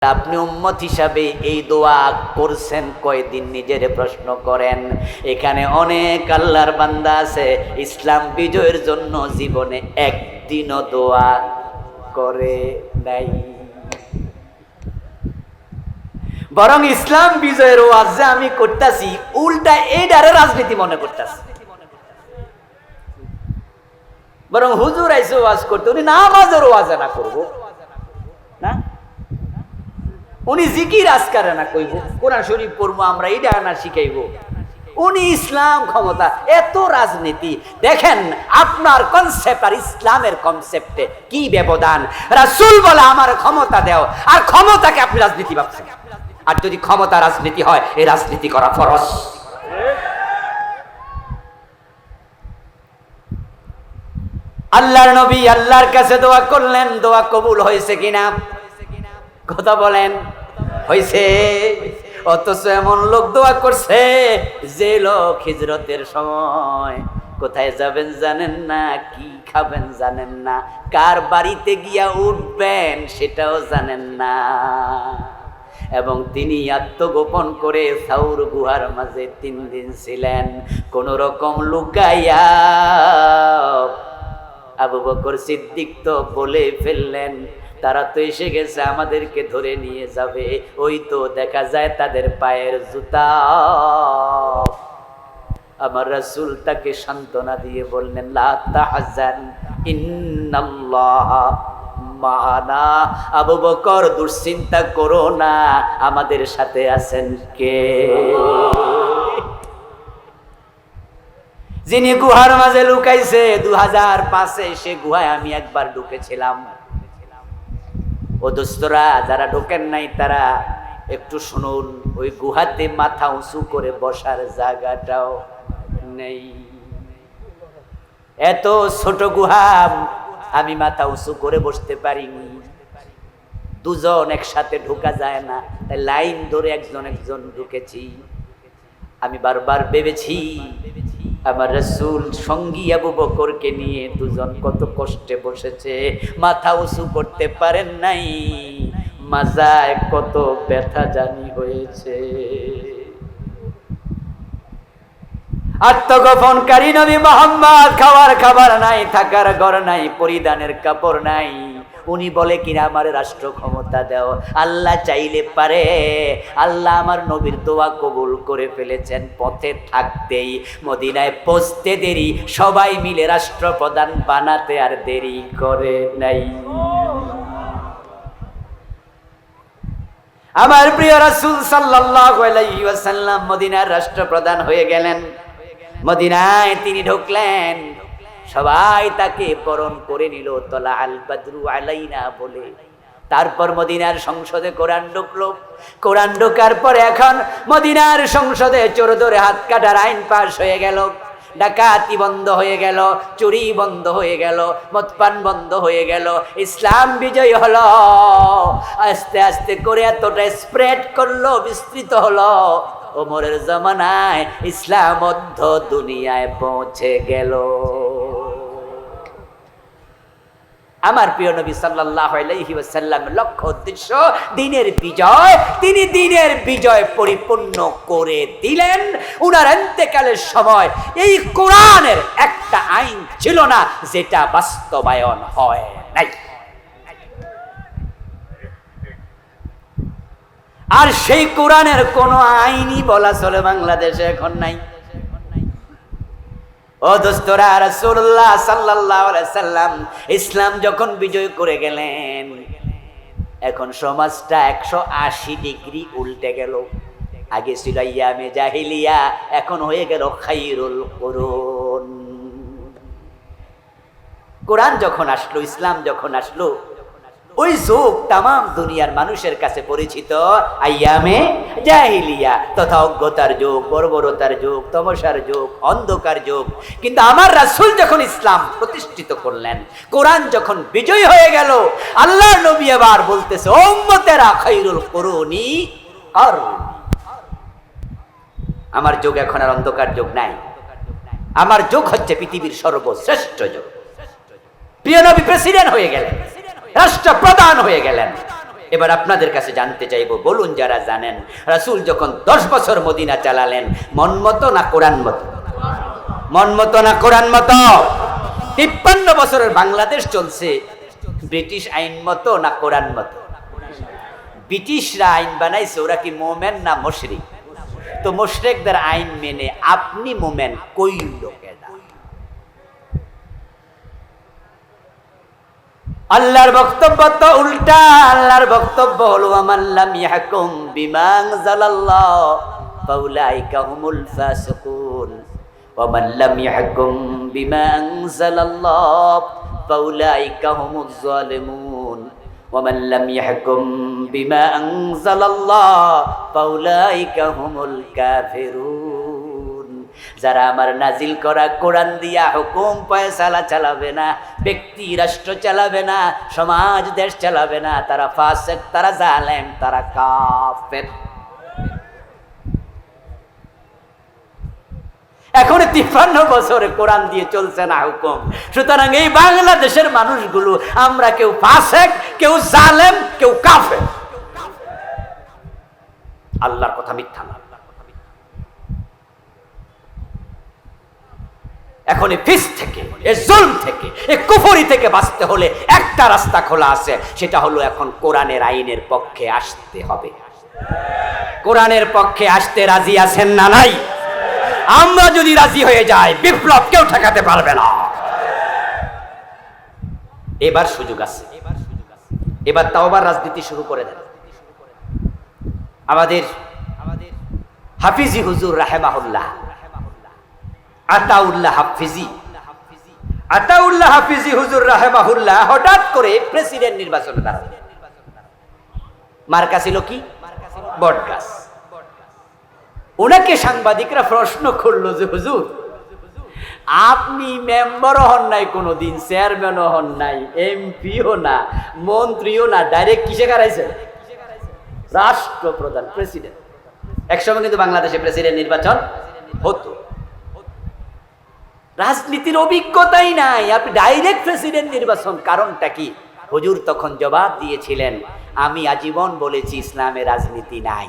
আপনি উম্মত হিসাবে এই দোয়া করছেন কয়দিন? নিজের প্রশ্ন করেন। এখানে অনেক আল্লাহর বান্দা আছে ইসলাম বিজয়ের জন্য জীবনে একদিনও দোয়া করে নাই, বরং ইসলাম বিজয়ের ওয়াজ যে আমি করতেছি উল্টা এইটারে রাজনীতি মনে করতেছি। বরং হুজুর আইসে ওয়াজ করতে, উনি নামাজের ওয়াজ না করব না, উনি জিকির আজকারে না কইব, কোরআন শরীফ পড়বো আমরা এইটা না শিখাইব, উনি ইসলাম ক্ষমতা। এত রাজনীতি দেখেন আপনার কনসেপ্ট আর ইসলামের কনসেপ্টে কি ব্যবধান। রাসূল বলে আমার ক্ষমতা দেও, আর ক্ষমতাকে আপনি রাজনীতি ভাবছেন। আর যদি ক্ষমতা রাজনীতি হয়, এই রাজনীতি করা ফরজ। আল্লাহর নবী আল্লাহর কাছে দোয়া করলেন, দোয়া কবুল হয়েছে কিনা কথা বলেন? হয়েছে। অথচ এমন লোক দোয়া করছে যে লোক হিজরতের সময় কোথায় যাবেন জানেন না, কি খাবেন জানেন না, কার বাড়িতে গিয়া উঠবেন সেটাও জানেন না, এবং তিনি আত্মগোপন করে সাউর গুহার মাঝে 3 দিন ছিলেন কোন রকম লুকাইয়া। আবু বকর সিদ্দিক তো বলে ফেললেন, তারা তো এসে গেছে, আমাদেরকে ধরে নিয়ে যাবে। ওই তো দেখা যায় তাদের পায়ের জুতা। আমার রাসূল তাকে সান্ত্বনা দিয়ে বললেন, লা তাহজান ইন্নাল্লাহ মা'ানা। আবু বকর দুশ্চিন্তা করো না, আমাদের সাথে আছেন কে? যিনি গুহার মাঝে লুকাইছে। 2005-এ সে গুহায় আমি একবার ঢুকেছিলাম। ও দোস্তরা, যারা ঢোকেন নাই তারা একটু শুনুন, ওই গুহাতে মাথা উঁচু করে বসার জায়গাটাও নেই। এত ছোট গুহা, আমি মাথা উঁচু করে বসতে পারিনি। 2 জন একসাথে ঢোকা যায় না, তাই লাইন ধরে একজন একজন ঢুকেছি। আমি বারবার ভেবেছি আমার রাসূল সঙ্গী আবু বকরকে নিয়ে 2 জন কত কষ্টে বসেছে, মাথা উঁচু করতে পারেন নাই, মাজায় কত ব্যথা জানি হয়েছে। আত্মগোপনকারী নবী মুহাম্মদ, খাওয়ার খাবার নাই, থাকার ঘর নাই, পরিধানের কাপড় নাই। উনি বলে কিনা আমার রাষ্ট্র ক্ষমতা দাও। আল্লাহ চাইলে পারে। আল্লাহ আমার নবীর দোয়া কবুল করে ফেলেছেন। পথে থাকতেই মদিনায় পৌঁছতে দেরি, সবাই মিলে রাষ্ট্রপ্রধান বানাতে আর দেরি করে নাই। আমার প্রিয় রাসূল সাল্লাল্লাহু আলাইহি ওয়াসাল্লাম মদিনার রাষ্ট্রপ্রধান হয়ে গেলেন। মদিনায় তিনি ঢুকলেন, সবাই তাকে বরণ করে নিল, তলা আল বাদরু আলাইনা বলে। তারপর মদিনার সংসদে কোরআন ঢুকলো। কোরআন ঢোকার পরে এখন মদিনার সংসদে চোর ধরে হাত কাটার আইন পাশ হয়ে গেল, ডাকাতি বন্ধ হয়ে গেল, চুরি বন্ধ হয়ে গেল, মদপান বন্ধ হয়ে গেল। ইসলাম বিজয় হলো। আস্তে আস্তে করে এতটা স্প্রেড করলো, বিস্তৃত হলো, ওমরের জামানায় ইসলাম মধ্য দুনিয়ায় পৌঁছে গেল। আমার প্রিয় নবী সাল্লাল্লাহু আলাইহি ওয়াসাল্লাম লক্ষ্য উদ্দেশ্য দ্বীনের বিজয়। তিনি দ্বীনের বিজয় পরিপূর্ণ করে দিলেন। উনার ইন্তেকালের সময় এই কোরআনের একটা আইন ছিল না যেটা বাস্তবায়ন হয় নাই। আর সেই কোরআনের কোন আইনই বলা চলে বাংলাদেশে এখন নাই। ও দোস্তরা, রাসূলুল্লাহ সাল্লাল্লাহু আলাইহি সাল্লাম ইসলাম যখন বিজয় করে গেলেন, এখন সমাজটা 180 ডিগ্রি উল্টে গেল। আগে ছিল আইয়ামে জাহিলিয়া, এখন হয়ে গেল খায়রুল কুরুন। কোরআন যখন আসলো, ইসলাম যখন আসলো, ওই যুগ তাম দুনিয়ার মানুষের কাছে পরিচিত আইয়ামে জাহিলিয়া, তথা অজ্ঞতার যুগ, বর্বরতার যুগ, তমসার যুগ, অন্ধকার যুগ। কিন্তু আমার রাসূল যখন ইসলাম প্রতিষ্ঠিত করলেন, কোরআন যখন বিজয় হয়ে গেল, আল্লাহর নবী আবার বলতেছে, ও উম্মতেরা খায়রুল কুরুনি কারনি। আমার যুগ এখন আর অন্ধকার যুগ নাই। আমার যুগ হচ্ছে পৃথিবীর সর্বশ্রেষ্ঠ যুগ। প্রিয় নবী প্রেসিডেন্ট হয়ে গেলেন, রাষ্ট্রপ্রধান হয়ে গেলেন। এবার আপনাদের কাছে জানতে চাইবো, বলুন যারা জানেন, রাসূল যখন 10 বছর মদিনা চালালেন, মন মতো না কোরআন মতো? মন মতো না কোরআন মতো? 53 বছরের বাংলাদেশ চলছে ব্রিটিশ আইন মতো না কোরআন মতো? ব্রিটিশরা আইন বানাইছে, ওরা কি মোমেন না মুশরিক? তো মুশরিকদের আইন মেনে আপনি মোমেন কই লোকেরা? আল্লাহর বক্তব্য তো উল্টা। আল্লাহর বক্তব্য হলো আমান লাম ইয়াহকুম বিমা আনজালাল্লাহ ফাউলাইকা হুমুল ফাসিকুন ওয়া মান লাম ইয়াহকুম বিমা আনজালাল্লাহ ফাউলাইকা হুমুজ জালিমুন ওয়া মান লাম ইয়াহকুম বিমা আনজালাল্লাহ ফাউলাইকা হুমুল কাফিরুন। যারা আমার নাজিল করা কোরআন দিয়া হুকুম ফয়সালা চালাবে না, ব্যক্তি রাষ্ট্র চালাবে না, সমাজ দেশ চালাবে না, তারা ফাসিক, তারা জালেম, তারা কাফের। এখন 53 বছরে কোরআন দিয়ে চলছে না হুকুম। সুতরাং এই বাংলাদেশের মানুষগুলো আমরা কেউ ফাসিক, কেউ জালেম, কেউ কাফের। আল্লাহর কথা মিথ্যা না। এখন এই ফিস থেকে, এই জুলম থেকে, এই কুফরি থেকে বাঁচতে হলে একটা রাস্তা খোলা আছে, সেটা হলো এখন কোরআনের আইনের পক্ষে আসতে হবে। কোরআনের পক্ষে আসতে রাজি আছেন না নাই? আমরা যদি রাজি হয়ে যাই, বিপ্লব কেউ ঠেকাতে পারবে না। এবার সুযোগ আছে, এবার তাওবার রাজনীতি শুরু করে দেন। আমাদের হাফিজি হুজুর রাহেমাহুল্লাহ, আতাউল্লাহ হাফিজি হুজুর রাহেমাহুল্লাহ হঠাৎ করে প্রেসিডেন্ট নির্বাচনে দাঁড়ালেন। মার্কা ছিল কি? বটগাছ। ওনাকে সাংবাদিকরা প্রশ্ন করলো যে হুজুর, আপনি মেম্বারও হন নাই কোনোদিন, চেয়ারম্যানও হন নাই, এমপিও না, মন্ত্রীও না, ডাইরেক্ট কিসে হারাইছেন? রাষ্ট্রপ্রধান, প্রেসিডেন্ট। একসময় কিন্তু বাংলাদেশে প্রেসিডেন্ট নির্বাচন হতো, রাজনীতির অভিজ্ঞতাই নাই, আপনি ডাইরেক্ট প্রেসিডেন্ট নির্বাচন, কারণটা কি? হুজুর তখন জবাব দিয়েছিলেন, আমি আজীবন বলেছি ইসলামে রাজনীতি নাই,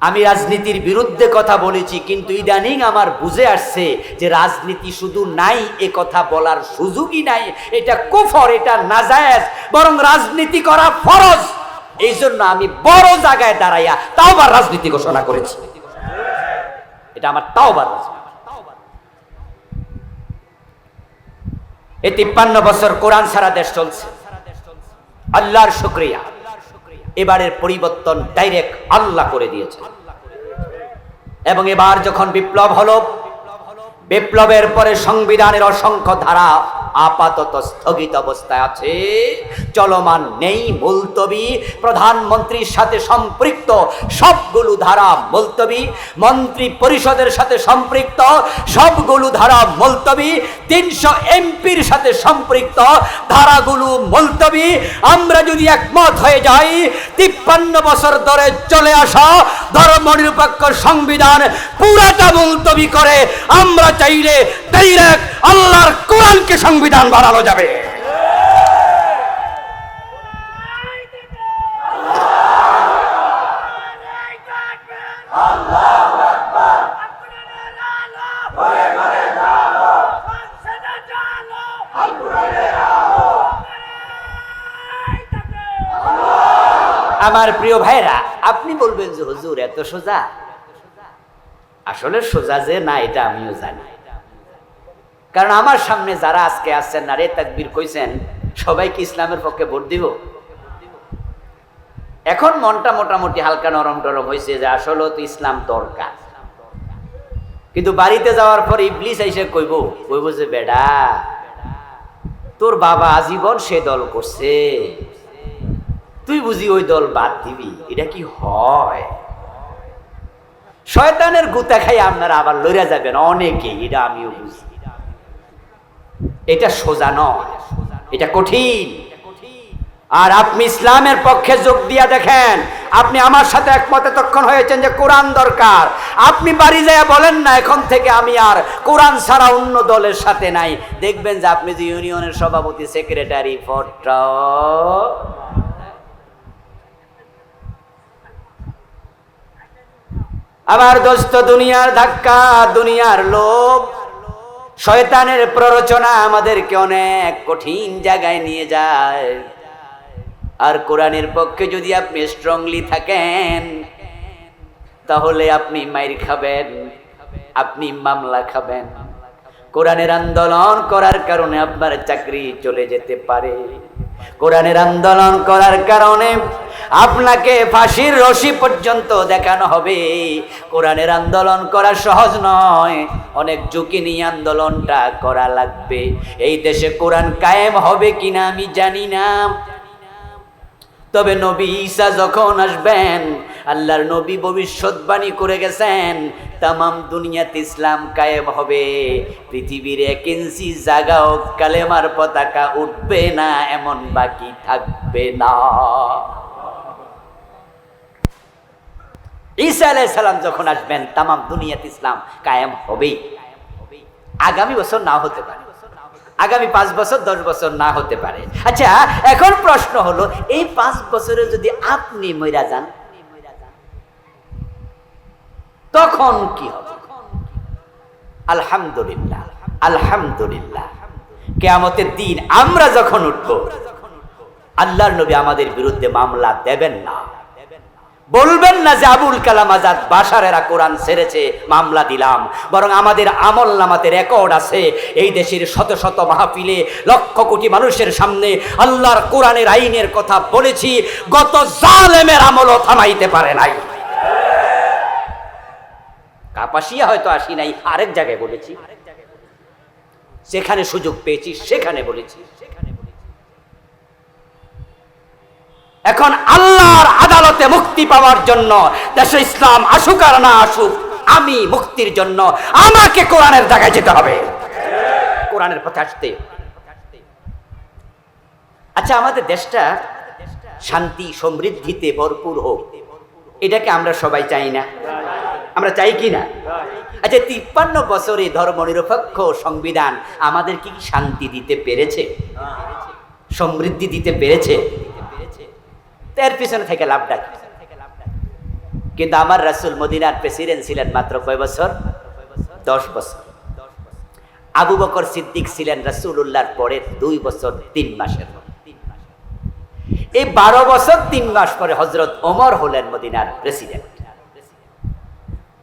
আমি রাজনীতির বিরুদ্ধে কথা বলেছি, কিন্তু ইদানিং আমার বুঝে আসছে যে রাজনীতি শুধু নাই এ কথা বলার সুযোগই নাই, এটা কুফর, এটা নাজায়েজ, বরং রাজনীতি করা ফরজ। এই জন্য আমি বড় জায়গায় দাঁড়াইয়া তাওবার রাজনীতি ঘোষণা করেছি। এটা আমার তাওবার রাজনীতি। এই 53 বছর কোরআন সারা দেশ চলছে, আল্লাহর শুকরিয়া। এবারের পরিবর্তন ডাইরেক্ট আল্লাহ করে দিয়েছে। এবং এবার যখন বিপ্লব হলো, বিপ্লবের পরে সংবিধানের অসংখ্য ধারা আপাতত স্থগিত অবস্থায় আছে, চলমান নেই, মুলতবি। প্রধানমন্ত্রীর সাথে সম্পৃক্ত সবগুলো ধারা মুলতবি, মন্ত্রী পরিষদের সাথে সম্পৃক্ত সবগুলো ধারা মুলতবি, 300 এমপির সাথে সম্পৃক্ত ধারাগুলো মুলতবি। আমরা যদি একমত হয়ে যাই, 53 বছর ধরে চলে আসা ধর্মনিরপেক্ষ সংবিধান পুরাটা মুলতবি করে আমরা চাইলে ডাইরেক্ট আল্লাহর কোরআনকে সংবিধান বানানো যাবে। আমার প্রিয় ভাইরা, আপনি বলবেন যে হুজুর এত সোজা? আসলে সোজা যে না এটা আমিও জানি, কারণ আমার সামনে যারা আজকে আসছেন নারে তাকবীর কইছেন, সবাই কি ইসলামের পক্ষে ভোট দিব? এখন মনটা মোটামুটি হালকা নরম টরম হয়েছে যে আসলে তো ইসলাম দরকার, কিন্তু বাড়িতে যাওয়ার পর ইবলিস এসে কইব যে বেডা তোর বাবা আজীবন সে দল করছে, তুই বুঝি ওই দল বাদ দিবি? এটা কি হয়? শয়তানের গুতা খাই আপনারা আবার লইরা যাবেন অনেকেই, এটা আমিও বুঝি। এটা সোজা নয়, এটা কঠিন। আর আপনি ইসলামের পক্ষে যোগ দিয়া দেখেন, আপনি আমার সাথে একমত তখন হয়েছেন যে কোরআন দরকার। আপনি বাড়ি যায় বলেন না এখন থেকে আমি আর কোরআন ছাড়া অন্য দলের সাথে নাই, দেখবেন যে আপনি যে ইউনিয়নের সভাপতি, সেক্রেটারি, ফটো। আমার দোস্ত, দুনিয়ার ধাক্কা, দুনিয়ার লোভ, শয়তানের প্ররোচনা আমাদেরকে অনেক কঠিন জায়গায় নিয়ে যায়। আর কোরআনের পক্ষে যদি আপনি স্ট্রংলি থাকেন, তাহলে আপনি মাইর খাবেন, আপনি মামলা খাবেন। কোরআনের আন্দোলন করার কারণে আপনার চাকরি চলে যেতে পারে। কোরআনের আন্দোলন করার কারণে আপনাকে ফাঁসির রশি পর্যন্ত দেখানো হবে। কোরআনের আন্দোলন করা সহজ নয়, অনেক ঝুঁকি নিয়ে আন্দোলনটা করা লাগবে। এই দেশে কোরআন কায়েম হবে কিনা আমি জানি না, তবে নবী ঈসা যখন আসবেন, আল্লাহর নবী ভবিষ্যৎবাণী করে গেছেন তামাম দুনিয়াতে ইসলাম কায়েম হবে। পৃথিবীর 1 ইঞ্চি জায়গাও কালেমার পতাকা উঠবে না, এমন বাকি থাকবে না। ঈসা আলাইহিস সালাম যখন আসবেন, তামাম দুনিয়াতে ইসলাম কায়েম হবেই। আগামী বছর না হতে পারে, আগামী 5 বছর 10 বছর না হতে পারে। আচ্ছা, এখন প্রশ্ন হলো, এই 5 বছরে যদি আপনি মইরা যান, তখন কি হবে? আলহামদুলিল্লাহ, আলহামদুলিল্লাহ, কিয়ামতের দিন আমরা যখন উঠব, আল্লাহর নবী আমাদের বিরুদ্ধে মামলা দেবেন না, বলবেন না যে আবুল কালাম আজাদ, বাশারেরা কোরআন ছেড়েছে, মামলা দিলাম। বরং আমাদের আমল নামাতে রেকর্ড আছে, এই দেশের শত শত মাহফিলে লক্ষ কোটি মানুষের সামনে আল্লাহর কোরআনের আইনের কথা বলেছি, গত জালেমের আমলও থামাইতে পারে নাই। কাপাসিয়া হয়তো আসি নাই, আরেক জায়গায় বলেছি, যেখানে সুযোগ পেয়েছি সেখানে বলেছি। এখন আল্লাহর আদালতে মুক্তি পাওয়ার জন্য, দেশে ইসলাম আসুক আর না আসুক, আমি মুক্তির জন্য আমাকে কোরআনের জায়গায় যেতে হবে, কোরআনের পথে আসতে। আচ্ছা, আমাদের দেশটা শান্তি সমৃদ্ধিতে ভরপুর হোক, এটাকে আমরা সবাই চাই না? আমরা চাই কি না? আচ্ছা, 53 বছরে ধর্মনিরপেক্ষ সংবিধান আমাদের কি শান্তি দিতে পেরেছে? সমৃদ্ধি দিতে পেরেছে? এর পিছনে থেকে লাভটা কি? কিন্তু আমার রাসূল মদিনার প্রেসিডেন্ট ছিলেন মাত্র কয় বছর? 10 বছর। আবু বকর সিদ্দিক ছিলেন রাসূলুল্লাহর পরে 2 বছর 3 মাসের। এই 12 বছর 3 মাস পরে হযরত ওমর হলেন মদিনার প্রেসিডেন্ট।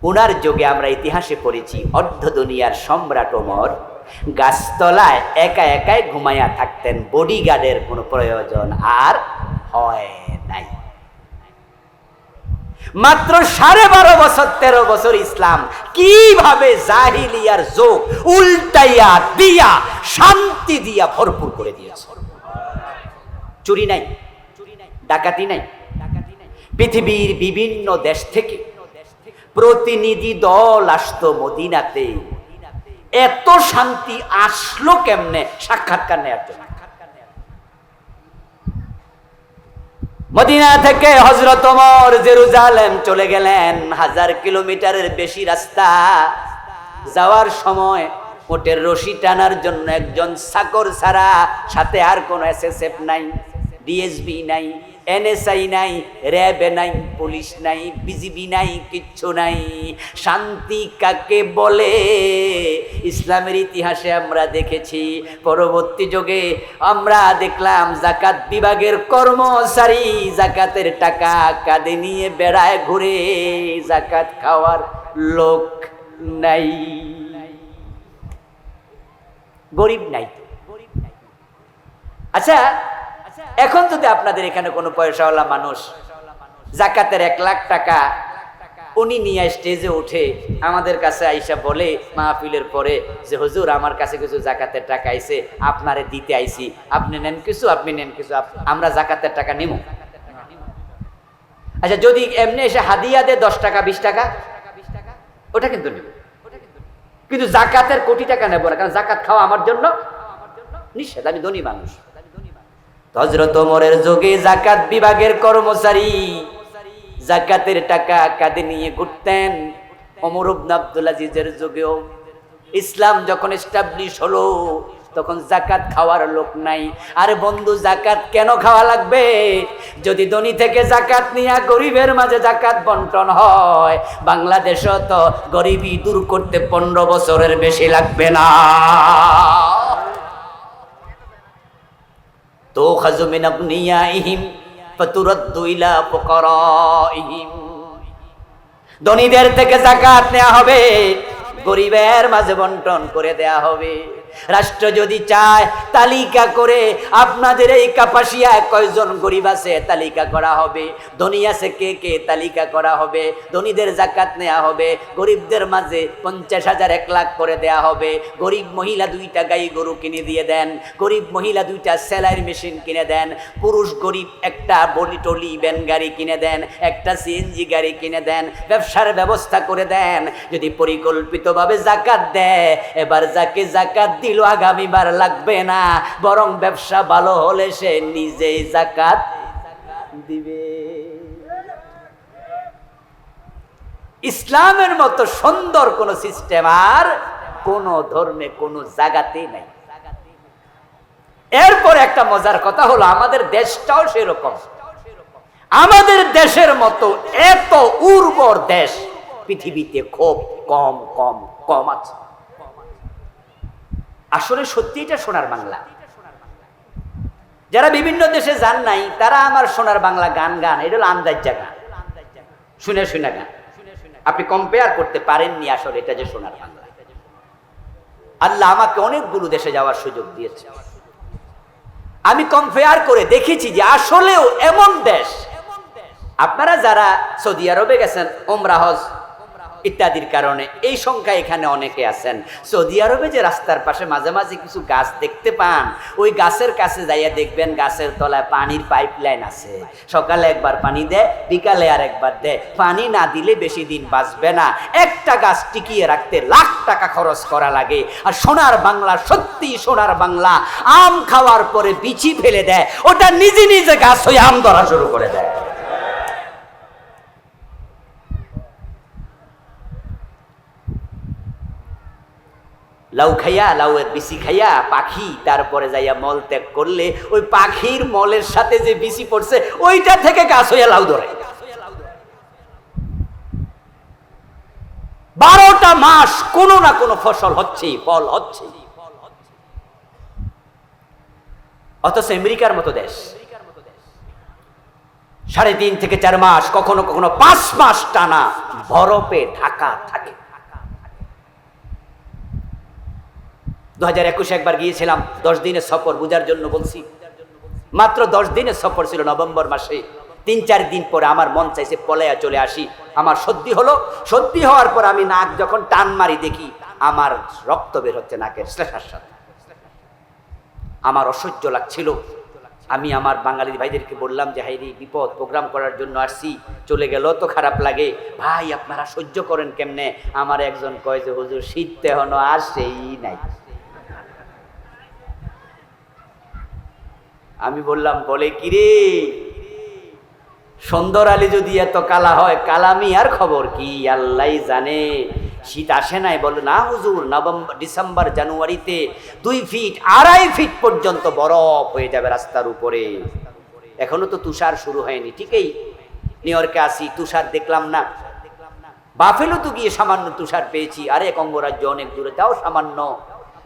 উনার যুগে আমরা ইতিহাসে পড়েছি, অর্ধ দুনিয়ার সম্রাট ওমর গাছতলায় একা একাই ঘুমাইয়া থাকতেন, বডিগার্ডের কোনো প্রয়োজন আর হয় নাই। মাত্র 12.5 বছর 13 বছর ইসলাম কিভাবে জাহিলিয়ার যোগ উল্টাইয়া দিয়া শান্তি দিয়া ভরপুর করে দিয়েছে। চুরি নাই, ডাকাতি নাই। পৃথিবীর বিভিন্ন দেশ থেকে প্রতিনিধি দল আসতো মদিনাতে। এত শান্তি আসলো কেমনে? সাক্ষাৎকার নেওয়ার জন্য। মদিনা থেকে হযরত ওমর জেরুজালেম চলে গেলেন, 1000 কিলোমিটারের বেশি রাস্তা। যাওয়ার সময় ওটের রশি টানার জন্য একজন চাকর ছাড়া, সাথে আর কোনো এসএসএফ নাই, ডিএসবি নাই, এনএসআই নাই, র্যাব নাই, পুলিশ নাই, বিজিবি নাই, কিচ্ছু নাই। শান্তি কাকে বলে ইসলামের ইতিহাসে আমরা দেখেছি। পরবর্তী যুগে আমরা দেখলাম যাকাত বিভাগের কর্মচারী যাকাতের টাকা কাঁধে নিয়ে বেড়ায় ঘুরে, যাকাত খাওয়ার লোক নাই, গরিব নাই। আচ্ছা, এখন যদি আপনাদের এখানে কোনো পয়সাওয়ালা মানুষ যাকাতের 1 লাখ টাকা উনি নিয়ে স্টেজে উঠে আমাদের কাছে আইসা বলে মাহফিলের পরে যে হুজুর আমার কাছে কিছু যাকাতের টাকা আইছে, আপনারে দিতে আইছি, আপনি নেন কিছু, আপনি নেন কিছু, আমরা যাকাতের টাকা নিব। আচ্ছা, যদি এমনি এসে হাদিয়া দেয় 10 টাকা 20 টাকা, ওটা কিন্তু নেব, কিন্তু যাকাতের কোটি টাকা নেব না, কারণ যাকাত খাওয়া আমার জন্য নিষেধ, আমি ধনী মানুষ। হযরত ওমরের যুগে যাকাত বিভাগের কর্মচারী যাকাতের টাকা কাঁধে নিয়ে ঘুরতেন। ওমর ইবনে আব্দুল আজিজের যুগেও ইসলাম যখন এস্টাবলিশ হলো তখন যাকাত খাওয়ার লোক নাই। আরে বন্ধু, যাকাত কেন খাওয়া লাগবে? যদি ধনী থেকে যাকাত নিয়ে গরিবের মাঝে যাকাত বন্টন হয়, বাংলাদেশও তো গরিবি দূর করতে 15 বছরের বেশি লাগবে না। তো খাযু মিন আবনিয়াইহিম ফাতুরাদ্দু ইলা ফুকারাইহিম, ধনীদের থেকে যাকাত নেওয়া হবে, গরিবের মাঝে বন্টন করে দেয়া হবে। রাষ্ট্র যদি চায় তালিকা করে আপনাদের এই কাপাসিয়ায় কয়জন গরিব আছে তালিকা করা হবে, ধনী আছে কে কে তালিকা করা হবে, ধনীদের যাকাত নেওয়া হবে, গরিবদের মাঝে 50,000 1 লাখ করে দেয়া হবে। গরিব মহিলা 2টা গাই গরু কিনে দিয়ে দেন, গরিব মহিলা 2টা সেলাই মেশিন কিনে দেন, পুরুষ গরিব একটা বলি টলি ভ্যান গাড়ি কিনে দেন, একটা সিএনজি গাড়ি কিনে দেন, ব্যবসার ব্যবস্থা করে দেন। যদি পরিকল্পিতভাবে যাকাত দেয়, এবার যাকে যাকাত দিল আগামীবার লাগবে না, বরং ব্যবসা ভালো হলে সে নিজেই যাকাত দিবে। ইসলামের মতো সুন্দর কোন সিস্টেম আর কোন ধর্মে কোন জায়গাতেই নাই। এরপর একটা মজার কথা হলো, আমাদের দেশটাও সেরকম। আমাদের দেশের মতো এত উর্বর দেশ পৃথিবীতে খুব কম কম কম আছে। আসলে সত্যি এটা সোনার বাংলা। যারা বিভিন্ন দেশে যান নাই তারা আমার সোনার বাংলা গান গান, এটা হলো আন্দাজ্জা গান, শুনে শুনে গান। আপনি কম্পেয়ার করতে পারেননি আসলে এটা যে সোনার বাংলা। আল্লাহ আমাকে অনেকগুলো দেশে যাওয়ার সুযোগ দিয়েছে, আমি কম্পেয়ার করে দেখেছি যে আসলেও এমন দেশ। আপনারা যারা সৌদি আরবে গেছেন উমরা হজ ইত্যাদির কারণে এই সংখ্যা এখানে অনেকে আছেন। সৌদি আরবে যে রাস্তার পাশে মাঝে মাঝে কিছু গাছ দেখতে পান, ওই গাছের কাছে যাইয়া দেখবেন গাছের তলায় পানির পাইপলাইন আছে। সকালে একবার পানি দেয়, বিকালে আর একবার দেয়। পানি না দিলে বেশি দিন বাঁচবে না। একটা গাছ টিকিয়ে রাখতে লাখ টাকা খরচ করা লাগে। আর সোনার বাংলা, সত্যি সোনার বাংলা, আম খাওয়ার পরে বিচি ফেলে দেয়, ওটা নিজে নিজে গাছ হয়ে আম ধরা শুরু করে দেয়। লাউ খাইয়া, লাউয়ের বিচি খাইয়া পাখি তারপরে যাইয়া মল ত্যাগ করলে ওই পাখির মলের সাথে যে বিচি পড়ছে ওইটা থেকে গাছ হইয়া লাউ ধরে। 12টা মাস কোনো না কোনো ফসল হচ্ছেই, ফল হচ্ছে। অথচ আমেরিকার মতো দেশ 3.5 থেকে 4 মাস, কখনো কখনো 5 মাস টানা বরফে ঢাকা থাকে। 2021 একবার গিয়েছিলাম, 10 দিনের সফর, বুঝার জন্য বলছি। মাত্র 10 দিনের সফর ছিল, নভেম্বর মাসে। 3-4 দিন পরে আমার মন চাইছে পলায়া চলে আসি। আমার সর্দি হলো, সর্দি হওয়ার পর আমি নাক যখন টান মারি দেখি আমার রক্ত বের হচ্ছে নাকের শ্লেষার সাথে। আমার অসহ্য লাগছিল। আমি আমার বাঙালি ভাইদেরকে বললাম যে হাইরি বিপদ, প্রোগ্রাম করার জন্য আসছি, চলে গেল তো খারাপ লাগে, ভাই আপনারা সহ্য করেন কেমনে? আমার একজন কয় যে হুজুর শীত তেহনো আসেই নাই। আমি বললাম বলে কি রে, সুন্দর আলী যদি এত কালা হয়, কালামি আর খবর কি? আল্লাহ জানে। শীত আসে নাই? বলে না হুজুর, নভেম্বর, ডিসেম্বর, জানুয়ারিতে 2 ফিট 2.5 ফিট পর্যন্ত বরফ হয়ে যাবে রাস্তার উপরে। এখনো তো তুষার শুরু হয়নি। ঠিকই নিউ ইয়র্কে আসি, তুষার দেখলাম না। বাফেলো তো গিয়ে সামান্য তুষার পেয়েছি, আরেক অঙ্গরাজ্য অনেক দূরে, তাও সামান্য।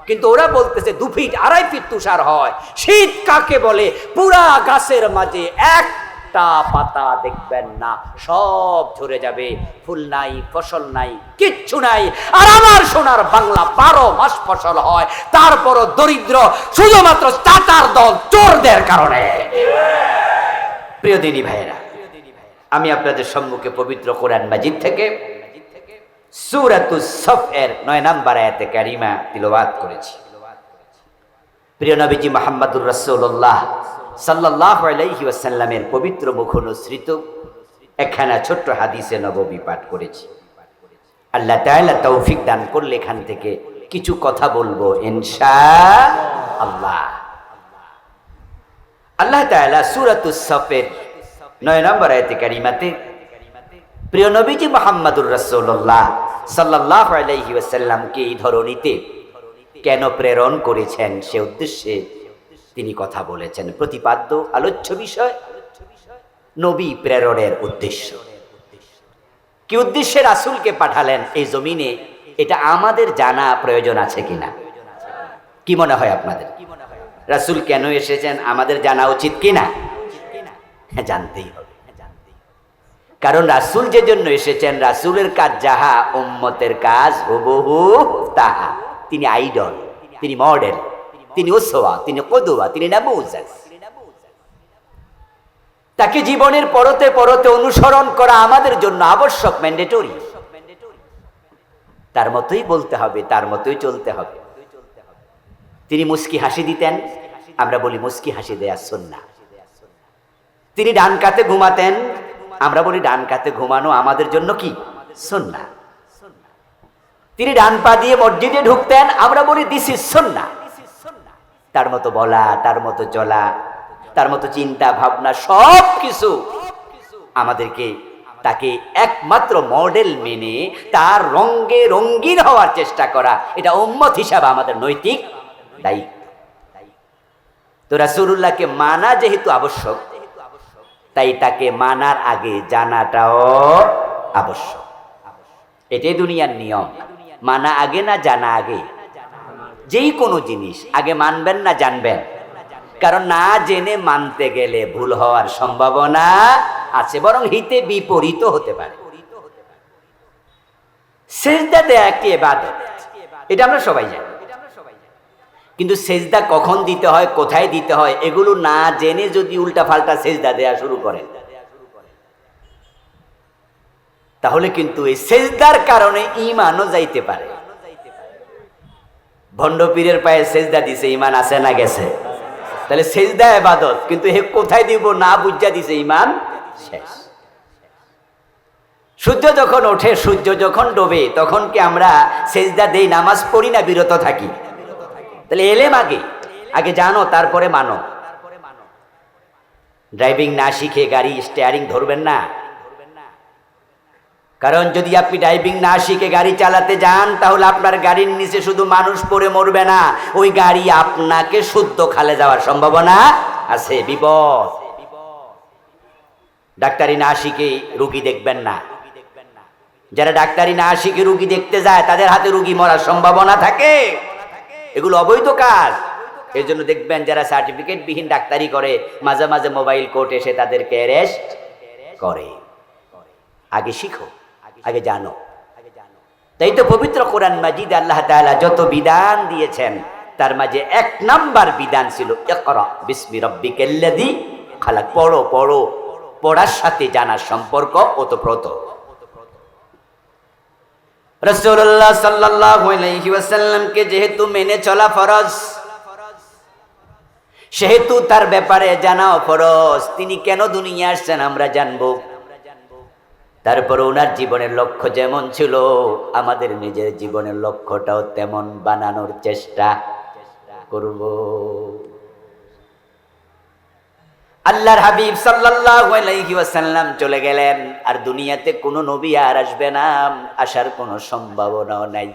কিন্তু ওরা বলতেছে 2 ফিট 2.5 ফিট তুষার হয়। শীত কাকে বলে? পুরা গাছের মাঝে একটা পাতা দেখবেন না, সব ঝরে যাবে, ফুল নাই, ফসল নাই, কিচ্ছু নাই। আর আমার সোনার বাংলা 12 মাস ফসল হয়, তারপরও দরিদ্র, শুধুমাত্র চাটার দল চোরদের কারণে। প্রিয় দিনী ভাইয়েরা, আমি আপনাদের সম্মুখে পবিত্র কোরআন মাজিদ থেকে সূরাতুস সফ এর 9 নম্বর আয়াতে কারিমা তিলাওয়াত করেছি। প্রিয় নবীজি মুহাম্মদুর রাসূলুল্লাহ সাল্লাল্লাহু আলাইহি ওয়াসাল্লামের পবিত্র মুখ অনুসৃত একখানা ছোট্ট হাদিসে নববী পাঠ করেছি। আল্লাহ তাআলা তৌফিক দান করলে এখান থেকে কিছু কথা বলবো ইনশাআল্লাহ। আল্লাহ তাআলা সূরাতুস সাফের 9 নম্বর আয়াতে কারিমাতে প্রিয় নবীজি মুহাম্মদুর রাসূলুল্লাহ সাল্লাল্লাহু আলাইহি ওয়াসাল্লামকে এই ধরনীতে কেন প্রেরণ করেছেন সে উদ্দেশ্যে তিনি কথা বলেছেন। প্রতিপাদ্য আলোচ্য বিষয় নবী প্রেরণের উদ্দেশ্য। কি উদ্দেশ্যে রাসূলকে পাঠালেন এই জমিনে, এটা আমাদের জানা প্রয়োজন আছে কিনা? কি মনে হয় আপনাদের? রাসূল কেন এসেছেন আমাদের জানা উচিত কিনা? হ্যাঁ, জানতেই হবে। কারণ রাসূল যে জন্য এসেছেন, রাসূলের কাজ যাহা উম্মতের কাজ হুবহু তাহা। তিনি আইডল, তিনি মডেল, তিনি উসওয়া, তিনি কুদওয়া, তিনি নামুযাজ। তাকে জীবনের পরতে পরতে অনুসরণ করা আমাদের জন্য আবশ্যক, ম্যান্ডেটরি। তার মতোই বলতে হবে, তার মতোই চলতে হবে। তিনি মুস্কি হাসি দিতেন, আমরা বলি মুস্কি হাসি দেয়া সুন্নাহ। তিনি ডান কাতে ঘুমাতেন, আমরা বলি ডান কাতে ঘুমানো আমাদের জন্য কি সুন্নাহ। তিনি ডান পা দিয়ে মসজিদে ঢুকতেন, আমরা বলি দিস ইজ সুন্নাহ। তার মতো বলা, তার মতো চলা, তার মতো চিন্তা ভাবনা সব কিছু আমাদেরকে তাকে একমাত্র মডেল মেনে তার রঙে রঙিন হওয়ার চেষ্টা করা, এটা উম্মত হিসাবে আমাদের নৈতিক দায়িত্ব। তো রাসূলুল্লাহকে মানা যেহেতু আবশ্যক, তাই তাকে মানার আগে জানাটাও আবশ্যক। এটাই দুনিয়ার নিয়ম। মানা আগে না জানা আগে? যেই কোনো জিনিস আগে মানবেন না জানবেন? কারণ না জেনে মানতে গেলে ভুল হওয়ার সম্ভাবনা আছে, বরং হিতে বিপরীত হতে পারে। সেজদা দেয়া একটি ইবাদত, এটা আমরা সবাই জানি। কিন্তু সেজদা কখন দিতে হয়, কোথায় দিতে হয়, এগুলো না জেনে যদি উল্টা পাল্টা সেজদা দেয়া শুরু করেন, তাহলে কিন্তু এই সেজদার কারণে ঈমানও যাইতে পারে। ভণ্ড পীরের পায়ে সেজদা দিছে, ঈমান আছে না গেছে? তাহলে সেজদা ইবাদত, কিন্তু হে কোথায় দিব না বুঝা দিছে, ঈমান শেষ। সূর্য যখন ওঠে, সূর্য যখন ডোবে, তখন কি আমরা সেজদা দেই, নামাজ পড়ি না বিরত থাকি? তাহলে এলেম আগে, আগে জানো তারপরে মানো। ড্রাইভিং না শিখে গাড়ি স্টিয়ারিং ধরবেন না। কারণ যদি আপনি ড্রাইভিং না শিখে গাড়ি চালাতে যান, তাহলে আপনার গাড়ির নিচে শুধু মানুষ পড়ে মরবে না, ওই গাড়ি আপনাকে শুদ্ধ খালে যাওয়ার সম্ভাবনা আছে, বিপদ। ডাক্তারি না শিখে রুগী দেখবেন না। যারা ডাক্তারি না শিখে রুগী দেখতে যায়, তাদের হাতে রুগী মরার সম্ভাবনা থাকে। এগুলো অবৈধ কাজ। এর জন্য দেখবেন যারা সার্টিফিকেট বিহীন ডাক্তারি করে, মাঝে মাঝে মোবাইল কোর্ট এসে তাদেরকে অ্যারেস্ট করে। আগে শিখো, আগে জানো। তাই তো পবিত্র কোরআন মাজিদে আল্লাহ তাআলা যত বিধান দিয়েছেন, তার মাঝে 1 নাম্বার বিধান ছিল ইকরা বিসমি রাব্বিকাল্লাযী খালাক। পড়ো পড়ো, পড়ার সাথে জানার সম্পর্ক ওতপ্রোত। রাসূলুল্লাহ সাল্লাল্লাহু আলাইহি ওয়াসাল্লামকে যেহেতু মেনে চলা ফরজ, সেহেতু তার ব্যাপারে জানাও ফরজ। তিনি কেন দুনিয়া আসছেন আমরা জানবো। তারপর ওনার জীবনের লক্ষ্য যেমন ছিল, আমাদের নিজের জীবনের লক্ষ্যটাও তেমন বানানোর চেষ্টা করব। আল্লাহর হাবিব সাল্লাল্লাহু আলাইহি ওয়াসাল্লাম চলে গেলেন, আর দুনিয়াতে কোনো নবী আর আসবে না, আসার কোনো সম্ভাবনাও নাই।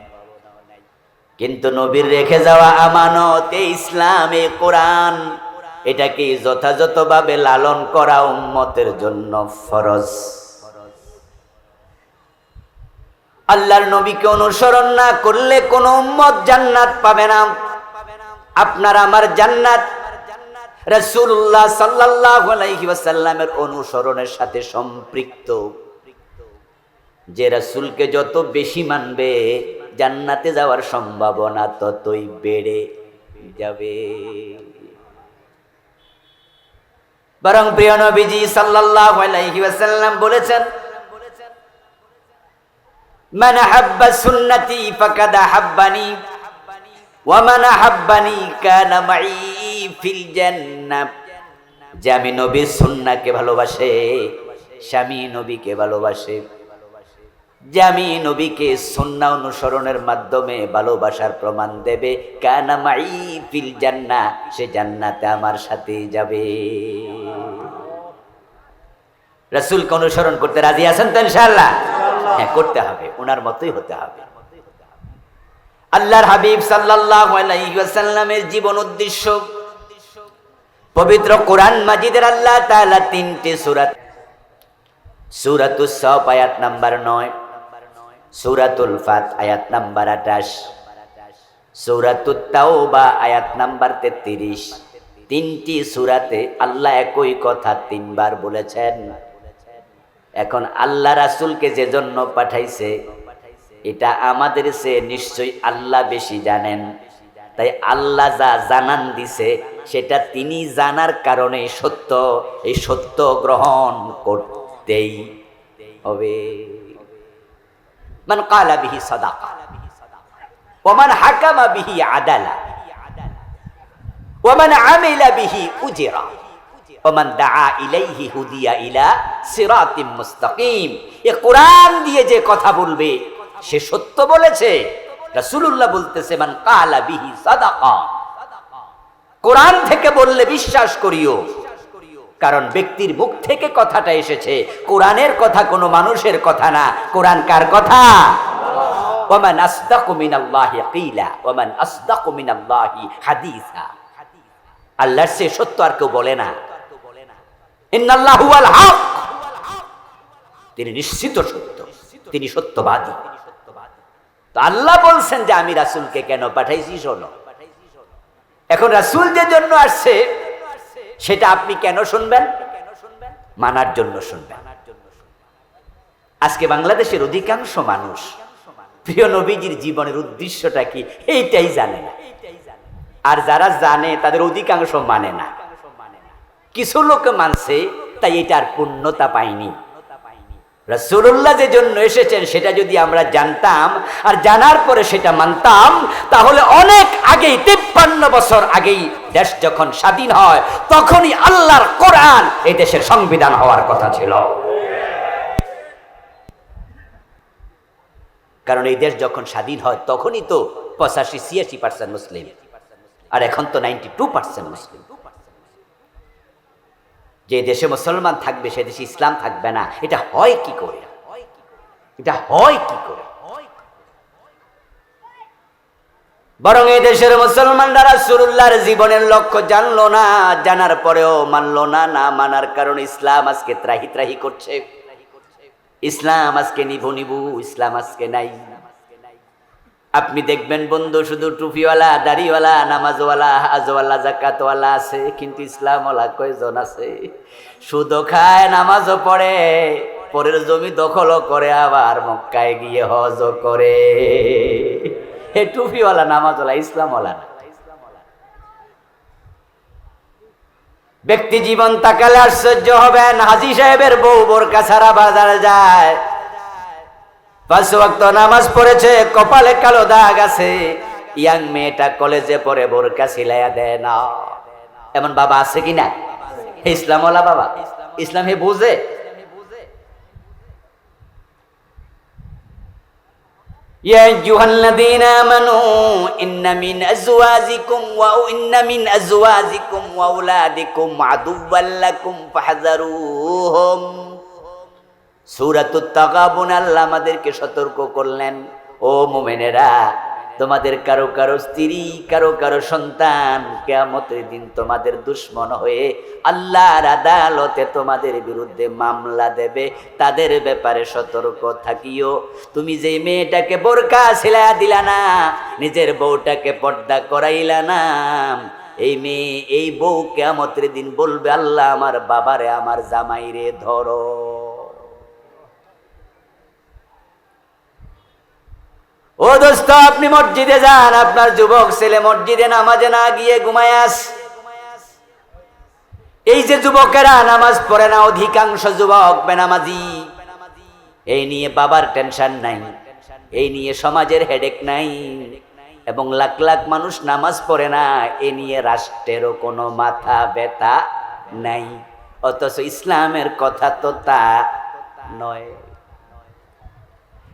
কিন্তু নবীর রেখে যাওয়া আমানত ইসলামে কোরআন, এটাকে যথাযথভাবে লালন করা উম্মতের জন্য ফরজ। আল্লাহর নবীকে অনুসরণ না করলে কোন উম্মত জান্নাত পাবে না। আপনার আমার জান্নাত রাসূলুল্লাহ সাল্লাল্লাহু আলাইহি ওয়াসাল্লামের অনুসরণের সাথে সম্পৃক্ত। যে রাসূলকে যত বেশি মানবে, জান্নাতে যাওয়ার সম্ভাবনা ততই বেড়ে যাবে। বরং প্রিয় নবীজি সাল্লাল্লাহু আলাইহি ওয়াসাল্লাম বলেছেন, মান আহাব্বা সুন্নতি ফাকাদ আহাব্বানি ওয়া মান আহাব্বানি কানা মাই ফিল জান্নাহ। যে আমি নবীর সুন্নাহকে ভালোবাসে, স্বামী নবীকে ভালোবাসে, যে আমি নবীকে সুন্নাহ অনুসরণের মাধ্যমে ভালোবাসার প্রমাণ দেবে, কানা মাই ফিল জান্নাহ, সে জান্নাতে আমার সাথে যাবে। রাসূলকে অনুসরণ করতে রাজি আছেন তো ইনশাআল্লাহ? হ্যাঁ, করতে হবে, ওনার মতোই হতে হবে। আল্লাহর হাবিব সাল্লাল্লাহু আলাইহি ওয়াসাল্লামের জীবন উদ্দেশ্য পবিত্র কোরআন মাজিদের আল্লাহ তাআলা তিনটি সূরা, সূরাতুস সাফ আয়াত নাম্বার 9, সূরাতুল ফাত আয়াত নাম্বার 28, সূরাতুত তাওবা আয়াত নাম্বার 33, তিনটি সূরাতে আল্লাহ একই কথা তিনবার বলেছেন। এখন আল্লাহ রাসূলকে যে জন্য পাঠাইছে এটা আমাদের চেয়ে নিশ্চয়ই আল্লাহ বেশি জানেন। তাই আল্লাহ যা জানান দিছে সেটা তিনি জানার কারণে সত্য, এই সত্য গ্রহণ করতেই হবে। মান ক্বালা বিহি সাদাকা ওয়া মান হাকামা বিহি আদালা ওয়া মান আমিলা বিহি উজরা ওয়া মান দাআ ইলাইহি হুদিয়া ইলা সিরাতিম মুস্তাকিম। এই কোরআন দিয়ে যে কথা বলবে সে সত্য বলেছে। রাসূলুল্লাহ বলতেছে মান ক্বালা বিহি সাদাকা, কোরআন থেকে বললে বিশ্বাস করিও, কারণ ব্যক্তির মুখ থেকে কথাটা এসেছে। কোরআনের কথা কোনো মানুষের কথা না, কোরআন কার কথা? ওয়া মান আসদাকু মিনাল্লাহি কিলা ওয়া মান আসদাকু মিনাল্লাহি হাদিসা। আল্লাহর চেয়ে সত্য আর কেউ বলে না। ইন্নাল্লাহু হুয়াল হক, তিনি নিশ্চিত সত্য, তিনি সত্যবাদী। তো আল্লাহ বলছেন যে আমি রাসূলকে কেন পাঠাইছি শোনো। এখন রাসূল যে জন্য আসছে সেটা আপনি কেন শুনবেন? মানার জন্য শুনবেন। আজকে বাংলাদেশের অধিকাংশ মানুষ প্রিয় নবীজির জীবনের উদ্দেশ্যটা কি এইটাই জানে না, আর যারা জানে তাদের অধিকাংশ মানে না। কিছু লোক মানছে, তাই এটার পূর্ণতা পায়নি। রাসূলুল্লাহ যে জন্য এসেছেন সেটা যদি আমরা জানতাম আর জানার পরে সেটা মানতাম, তাহলে অনেক আগেই 53 বছর আগেই দেশ যখন স্বাধীন হয় তখনই আল্লাহর কোরআন এই দেশের সংবিধান হওয়ার কথা ছিল। কারণ এই দেশ যখন স্বাধীন হয় তখনই তো 85-86% মুসলিম, আর এখন তো 92% মুসলিম। যে দেশে মুসলমান থাকবে সে দেশে ইসলাম থাকবে না, এটা হয় কি করে? এটা হয় কি করে? বরং এই দেশের মুসলমানরা রাসূলুল্লাহর জীবনের লক্ষ্য জানলো না, জানার পরেও মানলো না। না মানার কারণে ইসলাম আজকে ত্রাহি ত্রাহি করছে, ইসলাম আজকে নিভু নিভু, ইসলাম আজকে নাই। আপনি দেখবেন বন্ধু, শুধু টুপিওয়ালা, দাড়িওয়ালা, নামাজওয়ালা, হাজওয়ালা, যাকাতওয়ালা আছে, কিন্তু ইসলামওয়ালা কয়জন আছে? সুদও খায়, নামাজও পড়ে, পরের জমি দখলও করে, আবার মক্কায় গিয়ে হজও করে। হে টুপিওয়ালা, নামাজওয়ালা, ইসলামওয়ালা না। ব্যক্তি জীবন তাকালে আশ্চর্য হবেন। হাজী সাহেবের বউ বোরকা ছাড়া বাজারে যায়, 5 ওয়াক্ত নামাজ পড়েছে, কপালে কালো দাগ আছে, ইয়াং মেয়েটা কলেজে পড়ে বোরকা সিলাইয়া দেয় না। এমন বাবা আছে কিনা? ইসলামওয়ালা বাবা, ইসলাম হে বুঝে। ইয়া আইয়ুহাল্লাযীনা আমানু ইন্না মিন আজওয়াজিকুম ওয়া আওলাদিকুম আদুওয়াল লাকুম ফাহযারুহুম। সূরাতুত তাগাবুন আল্লাহ আমাদেরকে সতর্ক করলেন, ও মুমিনেরা, তোমাদের কারো কারো স্ত্রী, কারো কারো সন্তান কিয়ামতের দিন তোমাদের দুশমন হয়ে আল্লাহর আদালতে তোমাদের বিরুদ্ধে মামলা দেবে, তাদের ব্যাপারে সতর্ক থাকিও। তুমি যে মেয়েটাকে বোরকা ছিলাইয়া দিলা না, নিজের বউটাকে পর্দা করাইলা না, এই মেয়ে, এই বউ কিয়ামতের দিন বলবে, আল্লাহ আমার বাবারে, আমার জামাইরে ধরো। ও দোস্ত, আপনি মসজিদে যান, আপনার যুবক ছেলে মসজিদে নামাজে না গিয়ে ঘুমায় আছে। এই যে যুবকেরা নামাজ পড়ে না, অধিকাংশ যুবক বেনামাজি, এই নিয়ে বাবার টেনশন নাই, এই নিয়ে সমাজের হেডেক নাই, এবং লাখ লাখ মানুষ নামাজ পড়ে না, এ নিয়ে রাষ্ট্রেরও কোনো মাথা ব্যথা নাই। অথচ ইসলামের কথা তো তা নয়।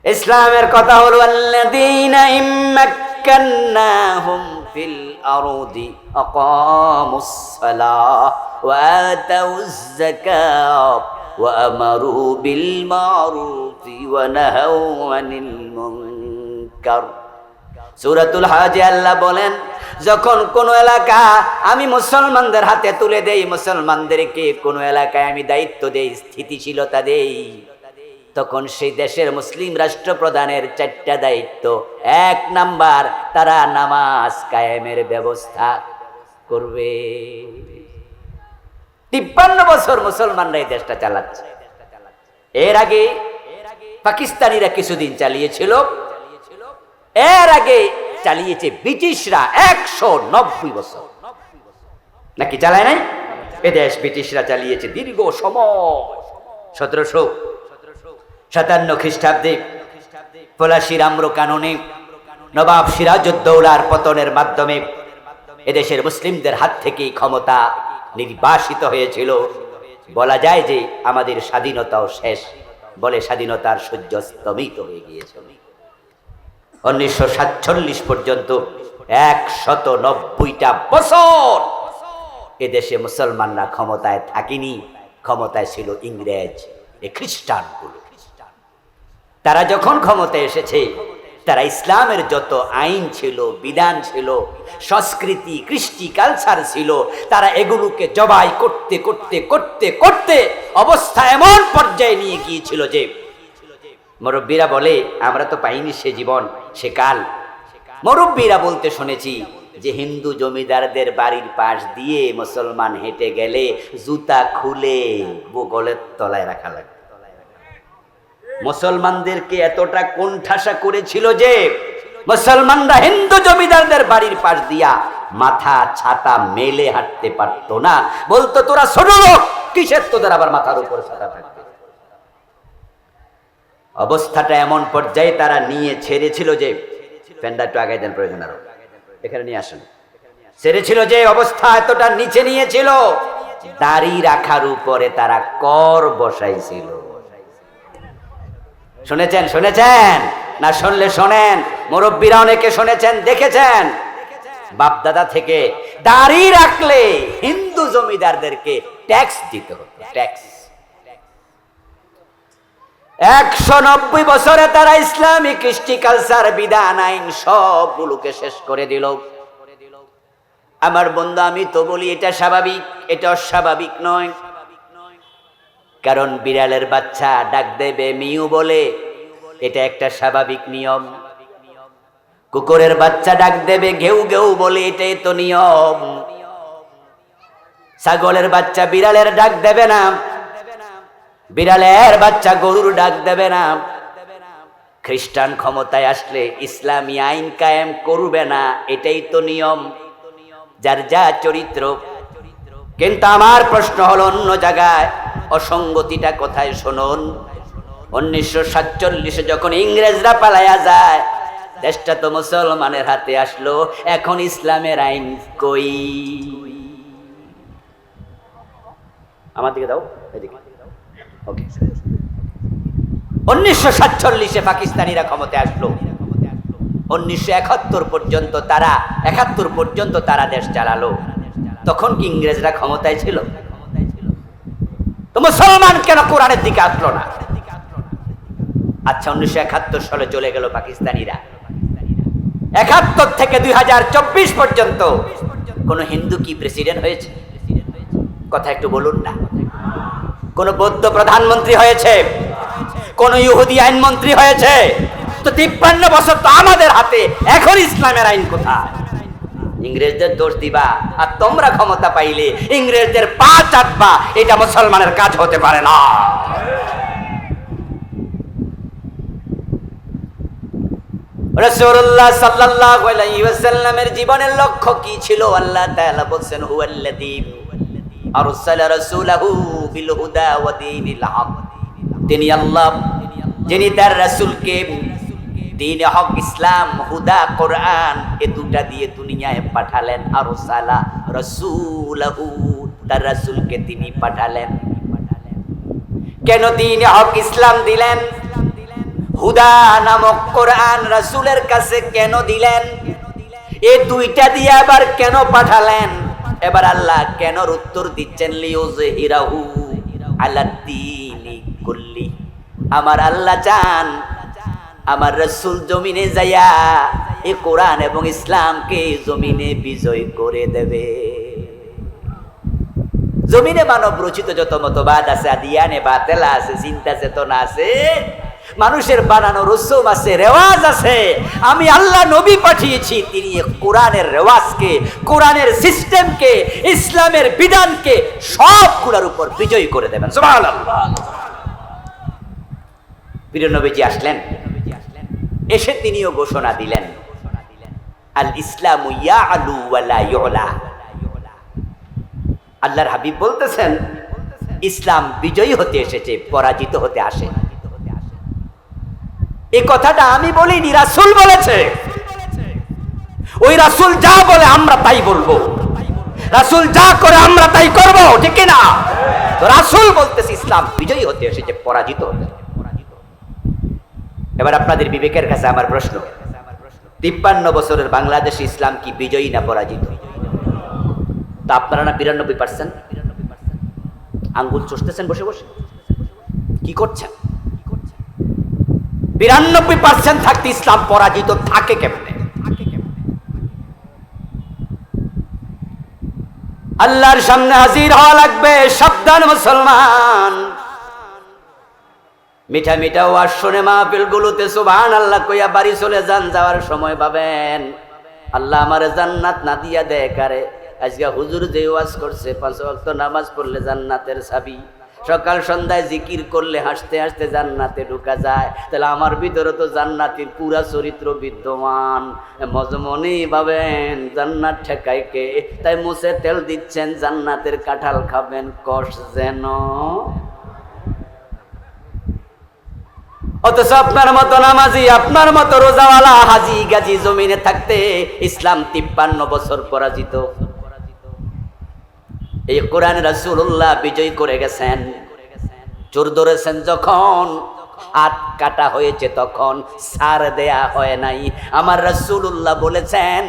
ইসলামের কথা হলো আল্লাযীনা ইম্মাক্কান্নাহুম ফিল আরদি আকামুস সালাহ ওয়া আতাউয যাকাত ওয়া আমারু বিল মারুফি ওয়া নাহাউ আনিল মুনকার। সূরাতুল হজ আল্লাহ বলেন, যখন কোন এলাকা আমি মুসলমানদের হাতে তুলে দেই, মুসলমানদেরকে কোন এলাকায় আমি দায়িত্ব দেই, স্থিতিশীলতা দেই, তখন সেই দেশের মুসলিম রাষ্ট্রপ্রধানের 4টা দায়িত্ব। 1 নাম্বার, তারা নামাজ কায়েমের ব্যবস্থা করবে। 53 বছর মুসলমানরা এই দেশটা চালাচ্ছে। এর আগে পাকিস্তানিরা কিছুদিন চালিয়েছিল, এর আগে চালিয়েছে ব্রিটিশরা 190 বছর। নাকি চালায় নাই? এদেশ ব্রিটিশরা চালিয়েছে দীর্ঘ সময়। 1757 খ্রিস্টাব্দে পলাশির আম্র কানুনে নবাব সিরাজউদ্দৌলার পতনের মাধ্যমে এদেশের মুসলিমদের হাত থেকেই ক্ষমতা নির্বাসিত হয়েছিল। বলা যায় যে আমাদের স্বাধীনতাও শেষ, বলে স্বাধীনতার সূর্য স্তমিত হয়ে গিয়েছিল। 1947 পর্যন্ত 190টা বছর এদেশে মুসলমানরা ক্ষমতায় থাকিনি, ক্ষমতায় ছিল ইংরেজ, এ খ্রিস্টানগুলো। তারা যখন ক্ষমতায় এসেছে, তারা ইসলামের যত আইন ছিল, বিধান ছিল, সংস্কৃতি, কৃষ্টি, কালচার ছিল, তারা এগুলোকে জবাই করতে করতে করতে করতে অবস্থা এমন পর্যায়ে নিয়ে গিয়েছিল যে মুরব্বীরা বলে, আমরা তো পাইনি সে জীবন সে কাল। মুরব্বীরা বলতে শুনেছি যে হিন্দু জমিদারদের বাড়ির পাশ দিয়ে মুসলমান হেঁটে গেলে জুতা খুলে গলের তলায় রাখা লাগে। মুসলমানদেরকে এতটা কোণঠাসা করেছিল যে মুসলমানরা হিন্দু জমিদারদের বাড়ির পাশ দিয়া মাথা ছাতা মেলে হাঁটতে পারতো না। বলতো, তোরা ছোট লোক, কিসের তোদের আবার মাথার উপরে ছাতা থাকবে। অবস্থাটা এমন পর্যায়ে তারা নিয়ে ছেড়েছিল যে, ফ্যানটা একটু আগে দেন, প্রয়োজন আরো এখানে নিয়ে আসেন। ছেড়েছিল যে অবস্থা এতটা নিচে নিয়েছিল, দাড়ি রাখার উপরে তারা কর বসাইছিল। শুনেছেন? শুনেছেন না? শুনলে শোনেন, মুরব্বীরা অনেকে শুনেছেন, দেখেছেন। বাপদাদা থেকে দাড়ি রাখলে হিন্দু জমিদারদেরকে ট্যাক্স দিতে হতো, ট্যাক্স। 190 বছরে তারা ইসলামিক কৃষ্টি, কালচার, বিধান, আইন সবগুলোকে শেষ করে দিল। আমার বন্ধু, আমি তো বলি এটা স্বাভাবিক, এটা অস্বাভাবিক নয়। কারণ বিড়ালের বাচ্চা ডাক দেবে মিউ বলে, এটা একটা স্বাভাবিক নিয়ম। কুকুরের বাচ্চা ডাক দেবে ঘেউ ঘেউ বলে, এটাই তো নিয়ম। ছাগলের বাচ্চা বিড়ালের ডাক দেবে না, বিড়ালের বাচ্চা গরুর ডাক দেবে না। খ্রিস্টান ক্ষমতায় আসলে ইসলামী আইন কায়েম করবে না, এটাই তো নিয়ম, যার যা চরিত্র। কিন্তু আমার প্রশ্ন হলো অন্য জায়গায়, অসঙ্গতিটা কোথায় শুনুন। 1947 যখন ইংরেজরা পালায়া যায়, দেশটা তো মুসলমানের হাতে আসলো, এখন ইসলামের আইন কই? আমার দিকে দাও, এদিকে। ওকে। 1947 পাকিস্তানিরা ক্ষমতায় আসলো। 1971 পর্যন্ত তারা 71 পর্যন্ত তারা দেশ চালালো। তখন কি ইংরেজরা ক্ষমতায় ছিল? তো মুসলমান কেন কোরআনের দিকে আসলো না? আচ্ছা, 1971 সালে চলে গেল পাকিস্তানিরা। 71 থেকে 2024 পর্যন্ত কোন হিন্দু কি প্রেসিডেন্ট হয়েছে? কথা একটু বলুন না। কোন বৌদ্ধ প্রধানমন্ত্রী হয়েছে? কোন ইহুদি আইনমন্ত্রী হয়েছে? তো 53 বছর তো আমাদের হাতে, এখন ইসলামের আইন কোথায়? ইংরেজদের দোষ দিবা আর তোমরা ক্ষমতা পাইলে ইংরেজদের পা চাটবা, এটা মুসলমানের কাজ হতে পারে না। রাসূলুল্লাহ সাল্লাল্লাহু আলাইহি ওয়াসাল্লামের জীবনের লক্ষ্য কি ছিল? আল্লাহ তাআলা বলেন, হুয়াল্লাযী আরসালা রাসূলাহু বিল হুদা ওয়া দীনিল হক। তিনি আল্লাহ, যিনি তার রাসূলকে দ্বীনে হক, ইসলাম, হুদা, কোরআন, এ দুটা দিয়ে দুনিয়ায় পাঠালেন। আরসালা রাসূলাহু, তার রাসূলকে তিনি পাঠালেন। কেন দ্বীনে হক, ইসলাম দিলেন? হুদা নামক কোরআন রাসূলের কাছে কেন দিলেন? এই দুইটা দিয়ে আবার কেন পাঠালেন? এবার আল্লাহ কেন উত্তর দিচ্ছেন, লিউযহিরাহু আলাদ্দীনি কুল্লি। আমার আল্লাহ চান আমার রাসূল জমিনে যাইয়া এই কোরআন এবং ইসলামকে জমিনে বিজয় করে দেবে। জমিনে মানব রচিত যত মতবাদ আছে, আদিয়ানে বাতেলা আছে, চিন্তা চেতনা আছে, মানুষের বানানো রসুম আছে, রেওয়াজ আছে, আমি আল্লাহ নবী পাঠিয়েছি, তিনি কোরআনের রেওয়াজকে, কোরআনের সিস্টেমকে, ইসলামের বিধানকে সবগুলোর উপর বিজয়ী করে দেবেন। সুবহানাল্লাহ। প্রিয় নবীজি আসলেন, এসে তিনিও ঘোষণা দিলেন, আল ইসলামু ইয়ালু ওয়া লা ইউলা। আল্লাহর হাবিব বলতেছেন, ইসলাম বিজয়ী হতে এসেছে, পরাজিত হতে আসে। এই কথাটা আমি বলিনি, রাসূল বলেছে। ওই রাসূল যা বলে আমরা তাই বলবো, রাসূল যা করে আমরা তাই করব, ঠিক না? তো রাসূল বলতেছে ইসলাম বিজয়ী হতে এসেছে, পরাজিত হতে। এবার আপনাদের বিবেকের কাছে আমার প্রশ্ন, 53 বছরের বাংলাদেশে ইসলাম কি বিজয়ী না পরাজিত? তা আপনারা না 92%? আঙ্গুল চষতেছেন বসে বসে, কি করছেন? 92% থাকতে ইসলাম পরাজিত থাকে কেমনে? আল্লাহর সামনে হাজির হওয়া লাগবে। সাবধান মুসলমান, মিঠা মিঠা ওয়াজ শুনে মাহফিলগুলোতে সুবহানাল্লাহ কইয়া বাড়ি চলে যান, যাওয়ার সময় পাবেন আল্লাহ আমারে জান্নাত না দিয়া দেয় কারে। আজকে হুজুর যে ওয়াজ করছে 5 ওয়াক্ত নামাজ পড়লে জান্নাতের চাবি, সকাল সন্ধ্যায় জিকির করলে হাসতে হাসতে জান্নাতে ঢোকা যায়, তাহলে আমার ভিতরে তো জান্নাতের পুরা চরিত্র বিদ্যমান। মজমনি ভাবেন জান্নাত ঠেকায় কে? তাই মুছে তেল দিচ্ছেন, জান্নাতের কাঁঠাল খাবেন কষ যেন। অথচ আপনার মতো নামাজি, আপনার মতো রোজাওয়ালা হাজি গাজি জমিনে থাকতে ইসলাম 53 বছর পরাজিত। এই কোরআন রাসূলুল্লাহ বিজয় করে গেছেন। চোর ধরেছেন যখন, হাত কাটা হয়েছে তখন ছাড় দেয়া হয় নাই। আমার রাসূলুল্লাহ বলেছেন,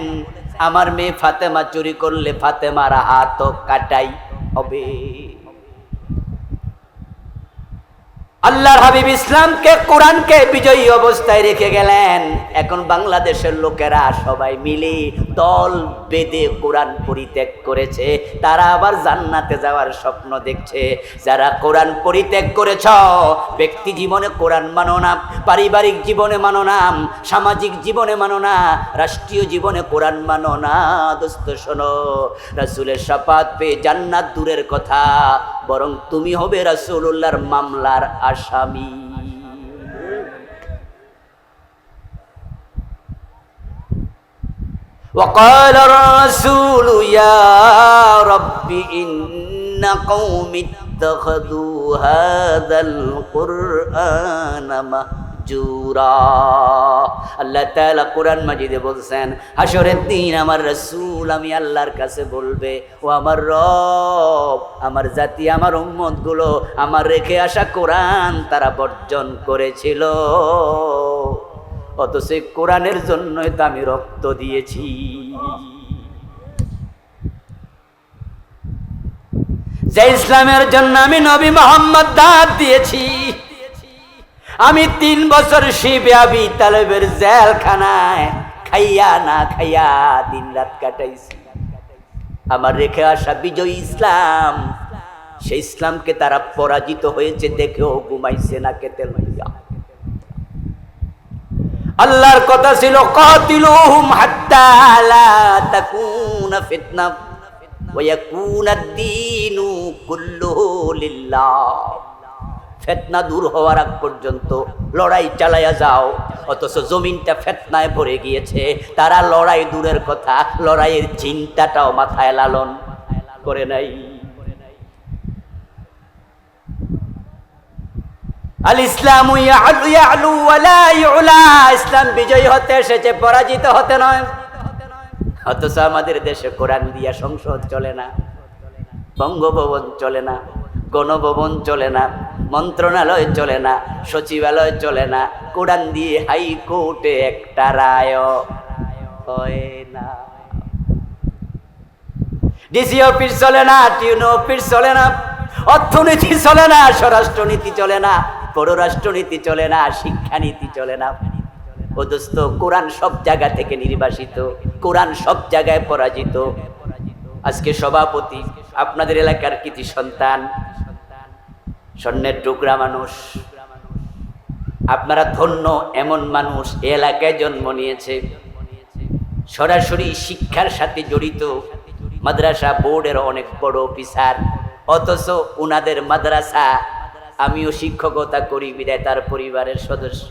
আমার মেয়ে ফাতেমা চুরি করলে ফাতেমার হাতও কাটাই হবে। আল্লাহর হাবিব ইসলামকে, কোরআনকে বিজয়ী অবস্থায় রেখে গেলেন। এখন বাংলাদেশের লোকেরা সবাই মিলে দল বেঁধে কোরআন পরিত্যাগ করেছে, তারা আবার জান্নাতে যাওয়ার স্বপ্ন দেখছে। যারা কোরআন পরিত্যাগ করেছ, ব্যক্তি জীবনে কোরআন মানো না, পারিবারিক জীবনে মানো না, সামাজিক জীবনে মানো না, রাষ্ট্রীয় জীবনে কোরআন মানো না, দোস্ত শোনো, রাসূলের শাফাত পেয়ে জান্নাত দূরের কথা, বরং তুমি হবে রাসূলুল্লাহর মামলার আসামি। وقال الرسول يا رب إن قومي اتخذوا هذا القرآن مهجورا। আল্লাহ তাআলা কোরআন মাজিদে বলছেন, হাসরের দিন আমার রাসূল আমি আল্লাহর কাছে বলবে, ও আমার রব, আমার জাতি, আমার উম্মত গুলো আমার রেখে আসা কোরআন তারা বর্জন করেছিল, অথচ কোরআনের জন্যই তো আমি রক্ত দিয়েছি। যে ইসলামের জন্য আমি নবী মুহাম্মদ দাওয়াত দিয়েছি, আমি 3 বছর শিবে আবি তালেবের জেলখানায় খাইয়া না খাইয়া দিন রাত কাটাইছি। আমার রেখে আসা বিজয়ী ইসলাম, সেই ইসলামকে তারা পরাজিত হয়েছে দেখেও ঘুমাইছে না কেতে লইয়া। আল্লাহর কথা ছিল, কাতিলুহুম হাত্তা লা তাকুনা ফিতনা ওয়া ইয়াকুনাদ-দীনু কুল্লুহু লিল্লাহ। ফিতনা দূর হওয়ার আগ পর্যন্ত লড়াই চালায়া যাও। অথচ জমিনটা ফিতনায় ভরে গিয়েছে, তারা লড়াই দূরের কথা, লড়াইয়ের চিন্তাটাও মাথায় লালন করে নাই। আল ইসলামু ইয়ালু ওয়া লা ইউলা। ইসলাম বিজয়ী হতে এসেছে, পরাজিত হতে নয়। অথচ আমাদের দেশে কোরআন দিয়া সংসদ চলে না, বঙ্গভবন চলে না, গণভবন চলে না, মন্ত্রণালয় চলে না, সচিবালয় চলে না, কোরআন দিয়ে হাইকোর্টে একটা রায় হয় না। ডিসি অফিস চলে না, টিউনো অফিস চলে না, অর্থনীতি চলে না, স্বরাষ্ট্রনীতি চলে না, পররাষ্ট্রনীতি চলে না, শিক্ষানীতি চলে না। ও দোস্ত, কোরআন সব জায়গা থেকে নির্বাসিত, কোরআন সব জায়গায় পরাজিত। আজকে সভাপতি আপনাদের এলাকার কৃতি সন্তান, স্বর্ণের টুকরা মানুষ। আপনারা ধন্য, এমন মানুষ এ এলাকায় জন্ম নিয়েছে, সরাসরি শিক্ষার সাথে জড়িত, মাদ্রাসা বোর্ডের অনেক বড় অফিসার, অথচ উনাদের মাদ্রাসা, আমিও শিক্ষকতা করি বিদায় তার পরিবারের সদস্য,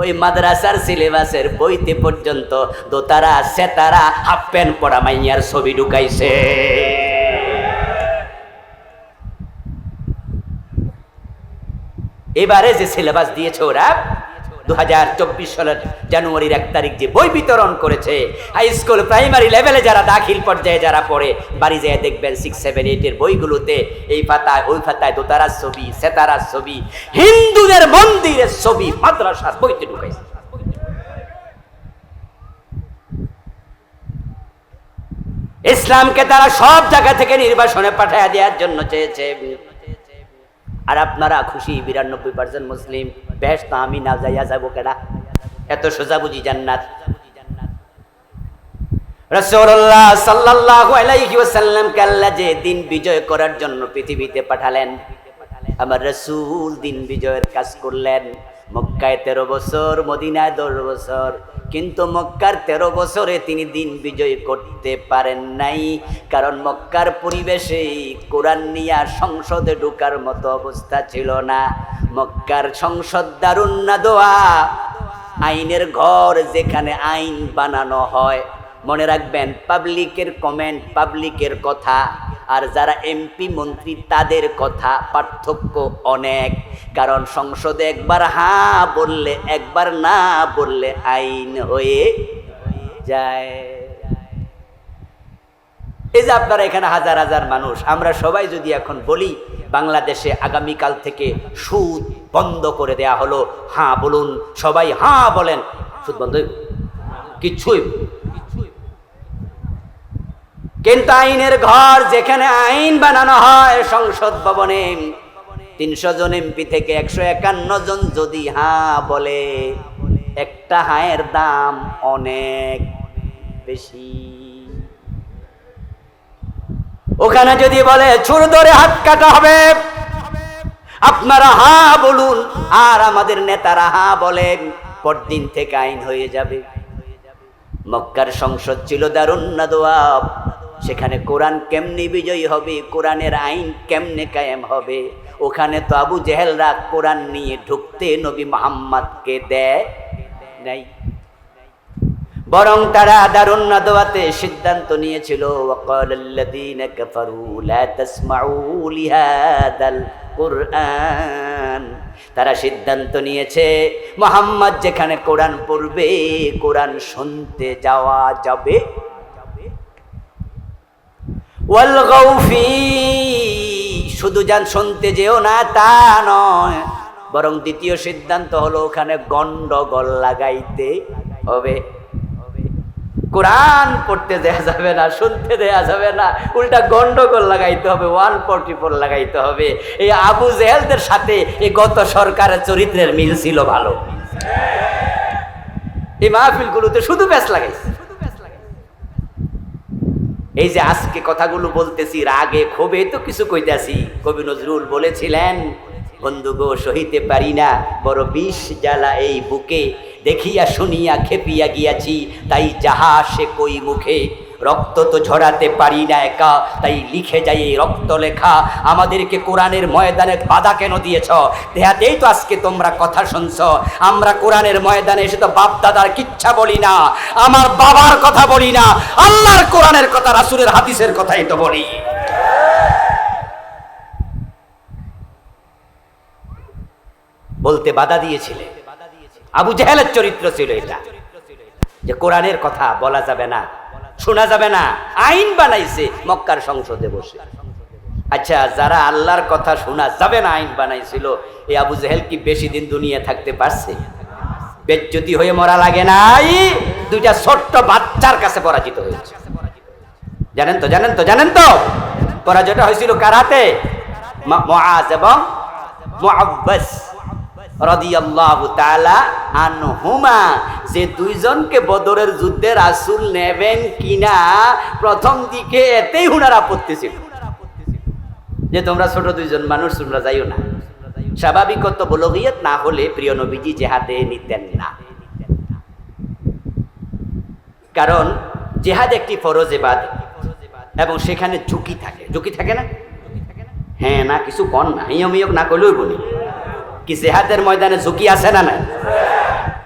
ওই মাদ্রাসার সিলেবাসের বইতে পর্যন্ত দোতারা সেতারা হাফ প্যান্ট পরা মাইয়ার ছবি ঢুকাইছে। এবারে যে সিলেবাস দিয়েছে ওরা 2024 সালের জানুয়ারির 1 তারিখ যে বই বিতরণ করেছে, হাই স্কুল প্রাইমারি লেভেলে যারা দাখিল পর্যায়ে যারা পড়ে, বাড়ি যেয়ে দেখবেন 6, 7, 8 এর বইগুলোতে এই পাতায় ওই পাতায় দোতারার ছবি, সেতারার ছবি, হিন্দুদের মন্দিরের ছবি মাদ্রাসার বইতে ঢুকাইছে। ইসলামকে তারা সব জায়গা থেকে নির্বাসনে পাঠায় দেওয়ার জন্য চেয়েছে। আর আপনারা খুশি 92% মুসলিম, বেহেশত আমি না যাইয়া যাবো কেনা? এত সোজা বুঝি জান্নাত? রাসূলুল্লাহ সাল্লাল্লাহু আলাইহি ওয়াসাল্লামকে আল্লাহ যে দিন বিজয় করার জন্য পৃথিবীতে পাঠালেন, আমার রাসূল দিন বিজয়ের কাজ করলেন। মক্কায় 13 বছর, মদিনায় 10 বছর, কিন্তু মক্কার 13 বছরে তিনি দিন বিজয় করতে পারেন নাই, কারণ মক্কার পরিবেশে কোরআন নিয়ে সংসদে ঢোকার মতো অবস্থা ছিল না। মক্কার সংসদ দারুন নাদওয়া, আইনের ঘর, যেখানে আইন বানানো হয়। মনে রাখবেন, পাবলিকের কমেন্ট, পাবলিকের কথা, আর যারা এমপি মন্ত্রী তাদের কথা পার্থক্য অনেক। কারণ সংসদে একবার হ্যাঁ বললে, একবার না বললে আইন হয়ে যায়। এই যে আপনারা এখানে হাজার হাজার মানুষ, আমরা সবাই যদি এখন বলি বাংলাদেশে আগামীকাল থেকে সুদ বন্ধ করে দেয়া হলো, হ্যাঁ বলুন, সবাই হ্যাঁ বলেন, সুদ বন্ধ হইব? কিচ্ছুই। কিন্তু আইনের ঘর, যেখানে আইন বানানো হয় সংসদ ভবনে, 300 জন এমপি থেকে 151 জন যদি হ্যাঁ বলে, একটা হাঁয়ের দাম অনেক বেশি। ওখানে যদি বলে ছুরি ধরে হাত কাটা হবে, আপনারা হ্যাঁ বলুন, আর আমাদের নেতারা হ্যাঁ বলেন, পরদিন থেকে আইন হয়ে যাবে। মক্কার সংসদ ছিল দারুন নাদওয়া, সেখানে কোরআন কেমনে বিজয়ী হবে, কোরআনের আইন কেমনে কায়েম হবে। ওখানে তো আবু জেহেলরা কোরআন নিয়ে ঢুকতে নবী মুহাম্মদকে দেয় নাই, বরং তারা দারুন নাদওয়াতে সিদ্ধান্ত নিয়েছিল, ওয়াকালাল্লাযীনা কাফারু লা তাসমাউ লিহাদাল কুরআন। তারা সিদ্ধান্ত নিয়েছে মুহাম্মদ যেখানে কোরআন পড়বে, কোরআন শুনতে যাওয়া যাবে। ওয়াল গাউফি, শুধু যান শুনতে যেও না তা নয়, বরং দ্বিতীয় সিদ্ধান্ত হলো ওখানে গন্ডগোল লাগাইতে হবে। কোরআন পড়তে দেয়া যাবে না, শুনতে দেয়া যাবে না, উল্টা গন্ডগোল লাগাইতে হবে, 144 লাগাইতে হবে। এই আবু জেহেলদের সাথে এই গত সরকারের চরিত্রের মিল ছিল ভালো। এই মাহফিলগুলোতে শুধু প্যাঁচ লাগাইছে। এই যে আজকে কথাগুলো বলতেছি, রাগে ক্ষোভে তো কিছু কইতাছি। কবি নজরুল বলেছিলেন, বন্ধু গো সহিতে পারি না বড় বিষ জ্বালা এই বুকে, দেখিয়া শুনিয়া খেপিয়া গিয়াছি তাই যাহা সে কই মুখে। রক্ত তো ঝরাতে পারি না একা, তাই লিখে যাই এই রক্ত লেখা। আমাদেরকে কোরআনের ময়দানে বাধা কেন দিয়েছ? দেহাতেই তো আজকে তোমরা কথা শুনছ। আমরা কোরআনের ময়দানে এসে তো বাপ দাদার কিচ্ছা বলি না, আমার বাবার কথা বলি না, আল্লাহর কোরআনের কথা, রাসূলের হাদিসের কথাই তো বলি। বলতে বাধা দিয়েছিলে, আবু জেহেলের চরিত্র ছিল এটা, যে কোরআনের কথা বলা যাবে না, শোনা যাবে না। আইন বানাইছে মক্কার সংসদে বসে। আচ্ছা, যারা আল্লাহর কথা শোনা যাবে না আইন বানাইছিল, এই আবু জেহেল কি বেশি দিন দুনিয়া থাকতে পারছে? বেজ্জতি হয়ে মরা লাগে নাই, দুইটা ছোট্ট বাচ্চার কাছে পরাজিত হয়েছে। জানেন তো পরাজয়টা হয়েছিল কার হাতে? মুআজ এবং মুআব্বাস রাদিয়াল্লাহু তাআলা আনহুমা, যে দুইজনকে বদরের যুদ্ধে রাসূল নেবেন কিনা প্রথম দিকে এতেই হুনার আপত্তি ছিল যে তোমরা ছোট দুইজন মানুষ, তোমরা যাইও না। স্বাভাবিকত বলগিয়ত না হলে প্রিয় নবীজি জিহাদে নিতেন না, কারণ জিহাদ একটি ফরজ ইবাদত এবং সেখানে ঝুঁকি থাকে না? হ্যাঁ না কিছু কন না, হিয়মিয়ক না করলেও বলি কি জিহাদের ময়দানে ঝুঁকি আছে না নাই?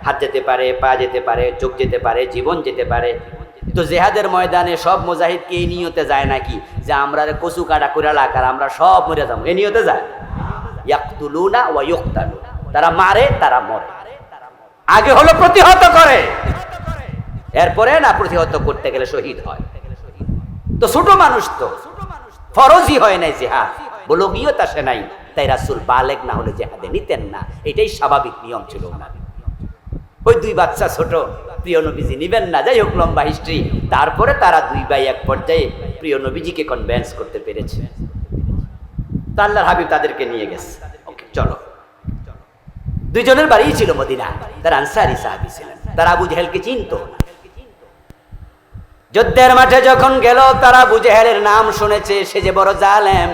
হাত যেতে পারে, পা যেতে পারে, চোখ যেতে পারে, জীবন যেতে পারে। তো জিহাদের ময়দানে সব মুজাহিদ কি এই নিয়তে যায় নাকি যে আমরা কচু কাটা করে লাগার আমরা সব মরে যাবো, এই নিয়তে যায়? ইয়াকতুলুনা ওয়া ইউকতালুন, তারা মারে, তারা মরে। আগে হলো প্রতিহত করে, এরপরে না প্রতিহত করতে গেলে শহীদ হয়। তো ছোট মানুষ তো ফরজই হয় নাই জিহাদ, বলগিয়ত আসে নাই, তাই রাসূল বালেগ না হলে জিহাদে নিতেন না, এটাই স্বাভাবিক নিয়ম ছিল না। ওই দুই বাচ্চা ছোট, প্রিয় নবীজি নিবেন না। যাই হোক, লম্বা হিস্ট্রি। তারপরে তারা দুই ভাই এক পর্যায়ে প্রিয় নবীজিকে কনভিন্স করতে পেরেছে, তা আল্লাহর হাবিব তাদেরকে নিয়ে গেছে। ওকে চলো। দুইজনের বাড়িই ছিল মদিনা, তারা আনসারী সাহাবী ছিলেন, তারা আবু জেহেলকে চিনত না। যুদ্ধের মাঠে যখন গেল, তারা আবু জেহেলের নাম শুনেছে, সে যে বড় জালেম,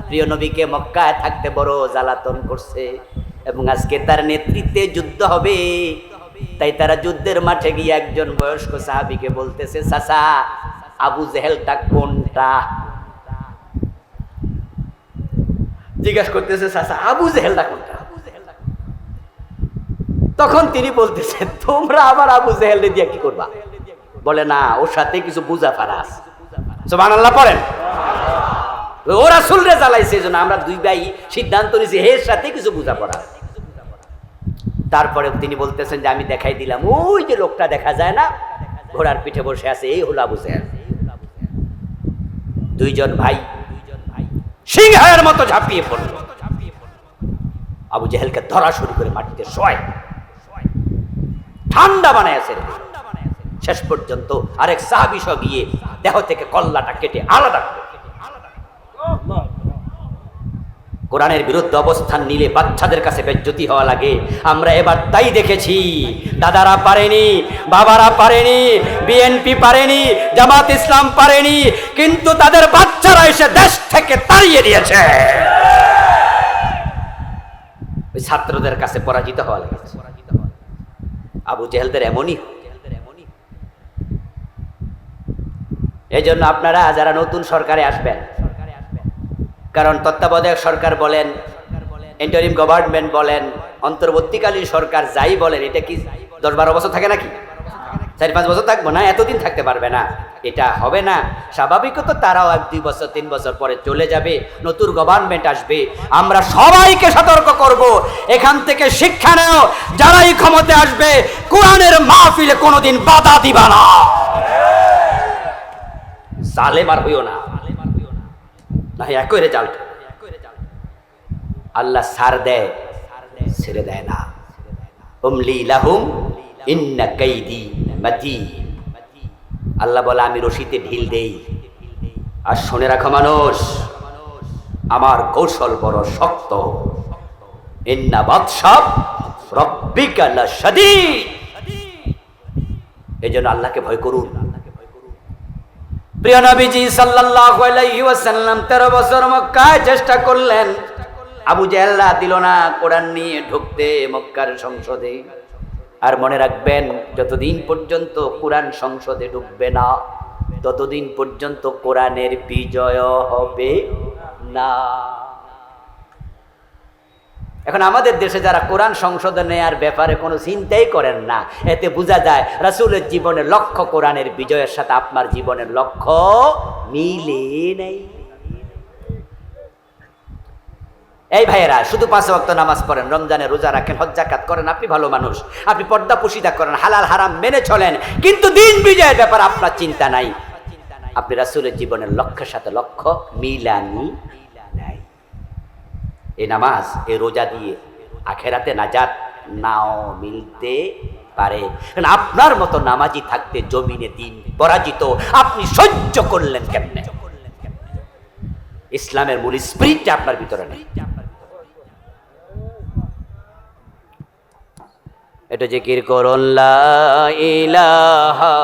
প্রিয় নবীকে মক্কায় থাকতে বড় জ্বালাতন করছে এবং আজকে তার নেতৃত্বে যুদ্ধ হবে। তাই তারা যুদ্ধের মাঠে গিয়ে একজন বয়স্ক সাহাবীকে বলতেছে, চাচা আবু জেহেলটা কোনটা? জিজ্ঞাসা করতেছে, চাচা আবু জেহেলটা কোনটা? তখন তিনি বলতেছে, তোমরা আবার আবু জেহেল দিয়ে কি করবা? বলে না, ওর সাথে কিছু বুঝা ফারাস। সুবহানাল্লাহ পড়েন। ও রাসূলরে জ্বালাইছে, এজন্য আমরা দুই ভাই সিদ্ধান্ত নিয়েছি এর সাথে কিছু বুঝা পড়া। তারপরে তিনি বলতেছেন যে আমি দেখাই দিলাম, ওই যে লোকটা দেখা যায় না ঘোড়ার পিঠে বসে আছে, এই হলো আবু জেহেল। দুইজন ভাই সিংহের মতো ঝাঁপিয়ে পড়ল, আবু জেহেলকে ধরা শুরু করে মাটিতে শোয়, ঠান্ডা বানাইছে। শেষ পর্যন্ত আরেক সাহাবী সহ গিয়ে দেহ থেকে কল্লাটা কেটে আলাদা করে। কোরআনের বিরুদ্ধে অবস্থান নিলে বাচ্চাদের কাছে বেজ্জতি হওয়া লাগে। আমরা এবার তাই দেখেছি, দাদারা পারেনি, বাবারা পারেনি, বিএনপি পারেনি, জামাত ইসলাম পারেনি, কিন্তু তাদের বাচ্চারা এসে দেশ থেকে তাড়িয়ে দিয়েছে। ওই ছাত্রদের কাছে পরাজিত হওয়া লেগেছে। আবু জেহেলদের এমনই। এই জন্য আপনারা যারা নতুন সরকারে আসবেন, কারণ তত্ত্বাবধায়ক সরকার বলেন, ইন্টারিম গভর্নমেন্ট বলেন, অন্তর্বর্তীকালীন সরকার যাই বলেন, এটা কি 10-12 বছর থাকে নাকি? 4-5 বছর থাকবো না, এতদিন থাকতে পারবে না, এটা হবে না। স্বাভাবিকত তারাও 1-2 বছর 3 বছর পরে চলে যাবে, নতুন গভর্নমেন্ট আসবে। আমরা সবাইকে সতর্ক করব, এখান থেকে শিক্ষা নাও, যারাই ক্ষমতায় আসবে কোরআনের মাহফিলে কোনোদিন বাধা দিবা না, জালেম আর হইও না, না একই রেজাল্ট। আল্লাহ সার দেয়, ছেড়ে দেয় না। উমলি লাহুম ইন্না কাইদি মাতিন। আল্লাহ বলে আমি রশিতে ঢিল দেই। আর শুনে রাখো মানুষ, আমার কৌশল বড় শক্ত। ইন্না বাতশা রাব্বিকা লাশাদীদ। এজন্য আল্লাহকে ভয় করুন। প্রিয় নবীজি সাল্লাল্লাহু আলাইহি ওয়াসাল্লাম 13 বছর মক্কায় চেষ্টা করলেন, আবু জেহেল দিল না কোরআন নিয়ে ঢুকতে মক্কার সংসদে। আর মনে রাখবেন, যতদিন পর্যন্ত কোরআন সংসদে ঢুকবে না, ততদিন পর্যন্ত কোরআনের বিজয় হবে না। এখন আমাদের দেশে যারা কোরআন সংশোধন নেয়ার ব্যাপারে কোনো চিন্তাই করেন না, এতে বোঝা যায় রাসূলের জীবনের লক্ষ্য কোরআনের বিজয়ের সাথে আপনার জীবনের লক্ষ্য মিলে নেই। এই ভাইয়েরা, শুধু 5 ওয়াক্ত নামাজ পড়েন, রমজানে রোজা রাখেন, হজ যাকাত করেন, আপনি ভালো মানুষ, আপনি পর্দা পুশিদা করেন, হালাল হারাম মেনে চলেন, কিন্তু দিন বিজয়ের ব্যাপার আপনার চিন্তা নাই। আপনি রাসূলের জীবনের লক্ষ্যের সাথে লক্ষ্য মিলানি নাই। এই নামাজ, এই রোজা দিয়ে আখেরাতে নাজাত নাও মিলতে পারে। কারণ আপনার মতো নামাজি থাকতে জমিনে দিন পরাজিত আপনি সহ্য করলেন কেমনে? ইসলামের মূল স্পিরিটটা আপনার ভিতরে নেই। এটা জিকির করুন, লা ইলাহা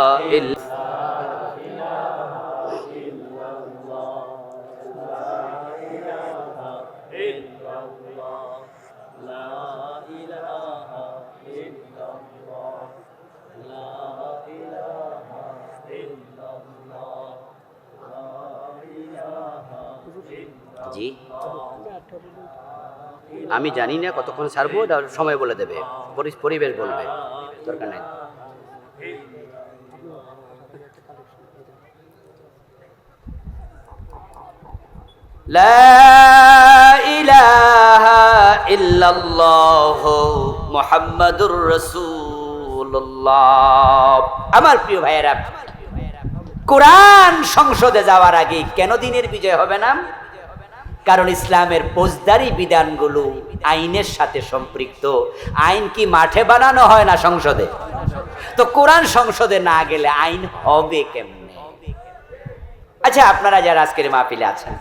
জি আমি জানি না কতক্ষণ ছাড়বো, সময় বলে দেবে, পরিবেশ বলবে, দরকার নেই। লা ইলাহা ইল্লাল্লাহু মুহাম্মাদুর রাসূলুল্লাহ। আমার প্রিয় ভাইয়েরা, কোরআন সংসদে যাওয়ার আগে কেন দিনের বিজয় হবে না? কারণ ইসলামের ফৌজদারি বিধানগুলো আইনের সাথে সম্পৃক্ত। আইন কি মাঠে বানানো হয় না সংসদে? তো কোরআন সংসদে না গেলে আইন হবে কেমনে? আচ্ছা, আপনারা যারা আজকের মাহফিলে আছেন,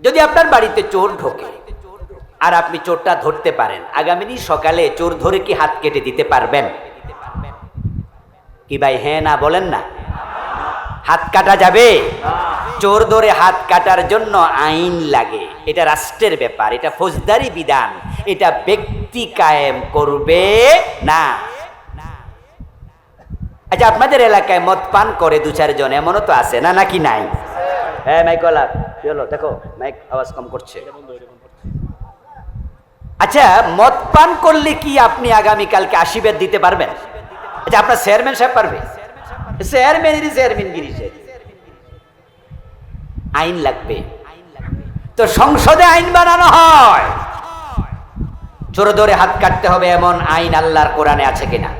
যদি আপনার বাড়িতে চোর ঢোকে আর আপনি চোরটা ধরতে পারেন, আগামী দিন সকালে চোর ধরে কি হাত কেটে দিতে পারবেন? কি ভাই হ্যাঁ না বলেন না? হাত কাটা যাবে? চোর ধরে হাত কাটার জন্য আইন লাগে। এটা রাষ্ট্রের ব্যাপার, এটা ফৌজদারি বিধান, এটা ব্যক্তি কায়েম করবে না। আচ্ছা, আপনাদের এলাকায় মদ পান করে দু চারজন, এমনও তো আছে না, নাকি নাই? হ্যাঁ মাইকলা কি হলো? দেখো মাইক আওয়াজ কম করছে। আচ্ছা, মদ পান করলে কি আপনি আগামীকালকে আশীর্বাদ দিতে পারবেন? আচ্ছা, আপনার চেয়ারম্যান সাহেব পারবে? চেয়ারম্যানগিরি আইন লাগবে। তো সংসদে আইন বানানো হয়, চোর ধরে হাত কাটতে হবে এমন আইন আল্লাহর কোরআনে আছে কিনা?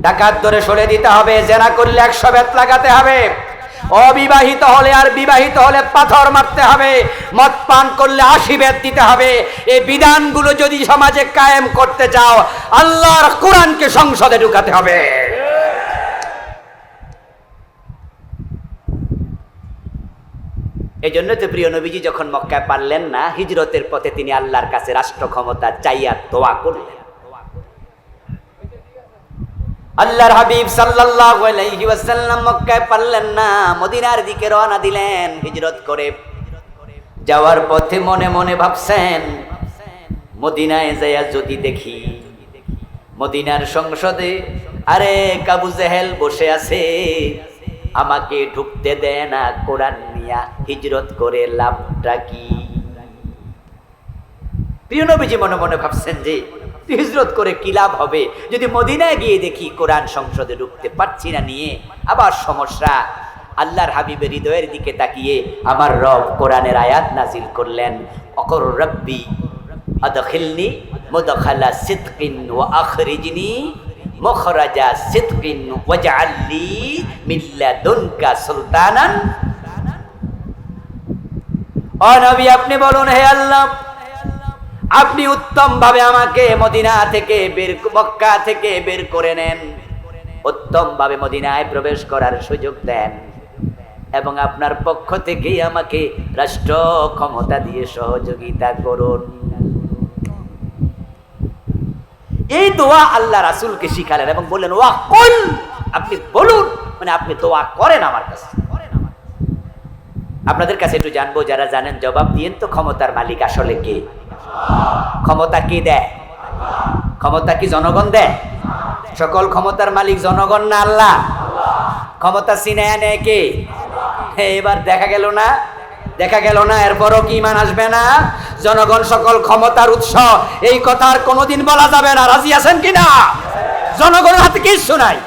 ডাকাত ধরে সরে দিতে হবে, জেনা করলে 100 বেত লাগাতে হবে, অবিবাহিত হলে আর বিবাহিত হলে পাথর মারতে হবে, মদ পান করলে 80 বেত দিতে হবে। এই বিধানগুলো যদি সমাজে কায়েম করতে চাও, আল্লাহর কোরআনকে সংসদে ঢুকাতে হবে। এই জন্য তো প্রিয় নবীজি যখন মক্কায় পারলেন না, হিজরতের পথে তিনি আল্লাহর কাছে রাষ্ট্র ক্ষমতা চাইয়া দোয়া করলেন। আল্লাহর হাবিব সাল্লাল্লাহু আলাইহি ওয়াসাল্লাম মক্কায় পারলেন না, মদিনার দিকে রওনা দিলেন হিজরত করে। যাওয়ার পথে মনে মনে ভাবছেন, মদিনায় যাইয়া যদি দেখি মদিনার সংসদে আরেক আবু জেহেল বসে আছে, আমাকে ঢুকতে দেয় না, কোরআন নিয়া হিজরত করে লাভটা কি? প্রিয় নবীজি মনে মনে ভাবছেন যে হিজরত করে কি লাভ হবে, যদি মদিনায় গিয়ে দেখি কোরআন সংসদে ঢুকতে পারছি না নিয়ে আবার সমস্যা। আল্লাহর হাবিবের হৃদয়ের দিকে তাকিয়ে আমার রব কোরআনের আয়াত নাজিল করলেন, অকর রব্বি আদখিলনি মুদখালা সিদকিন ওয়া আখরিজনি মুখরাজা সিদকিন ওয়াজআলনি মিন লাদুনকা সুলতানান। ও নবী, আপনি বলুন, হে আল্লাহ, আপনি উত্তম ভাবে আমাকে মদিনা থেকে মক্কা থেকে বের করে নেন, উত্তম ভাবে মদিনায় প্রবেশ করার সুযোগ দেন, এবং আপনার পক্ষ থেকেই আমাকে রাষ্ট্র ক্ষমতা দিয়ে সহযোগিতা করুন। এই দোয়া আল্লাহ রাসূলকে শিখালেন এবং বললেন, ওয়া কুল, আপনি বলুন, মানে আপনি দোয়া করেন আমার কাছে। আপনাদের কাছে একটু জানবো, যারা জানেন জবাব দিয়েন তো, ক্ষমতার মালিক আসলে কে? ক্ষমতা কি দেয়? ক্ষমতা কি জনগণ দেয়? সকল ক্ষমতার মালিক জনগণ না আল্লাহ? ক্ষমতা ছিনায়া নেয় কে? এবার দেখা গেল না, দেখা গেল না, এরপরও কি ঈমান আসবে না? জনগণ সকল ক্ষমতার উৎস, এই কথা আর কোনোদিন বলা যাবে না। রাজি আছেন কিনা? জনগণের হাতে কিচ্ছু নাই।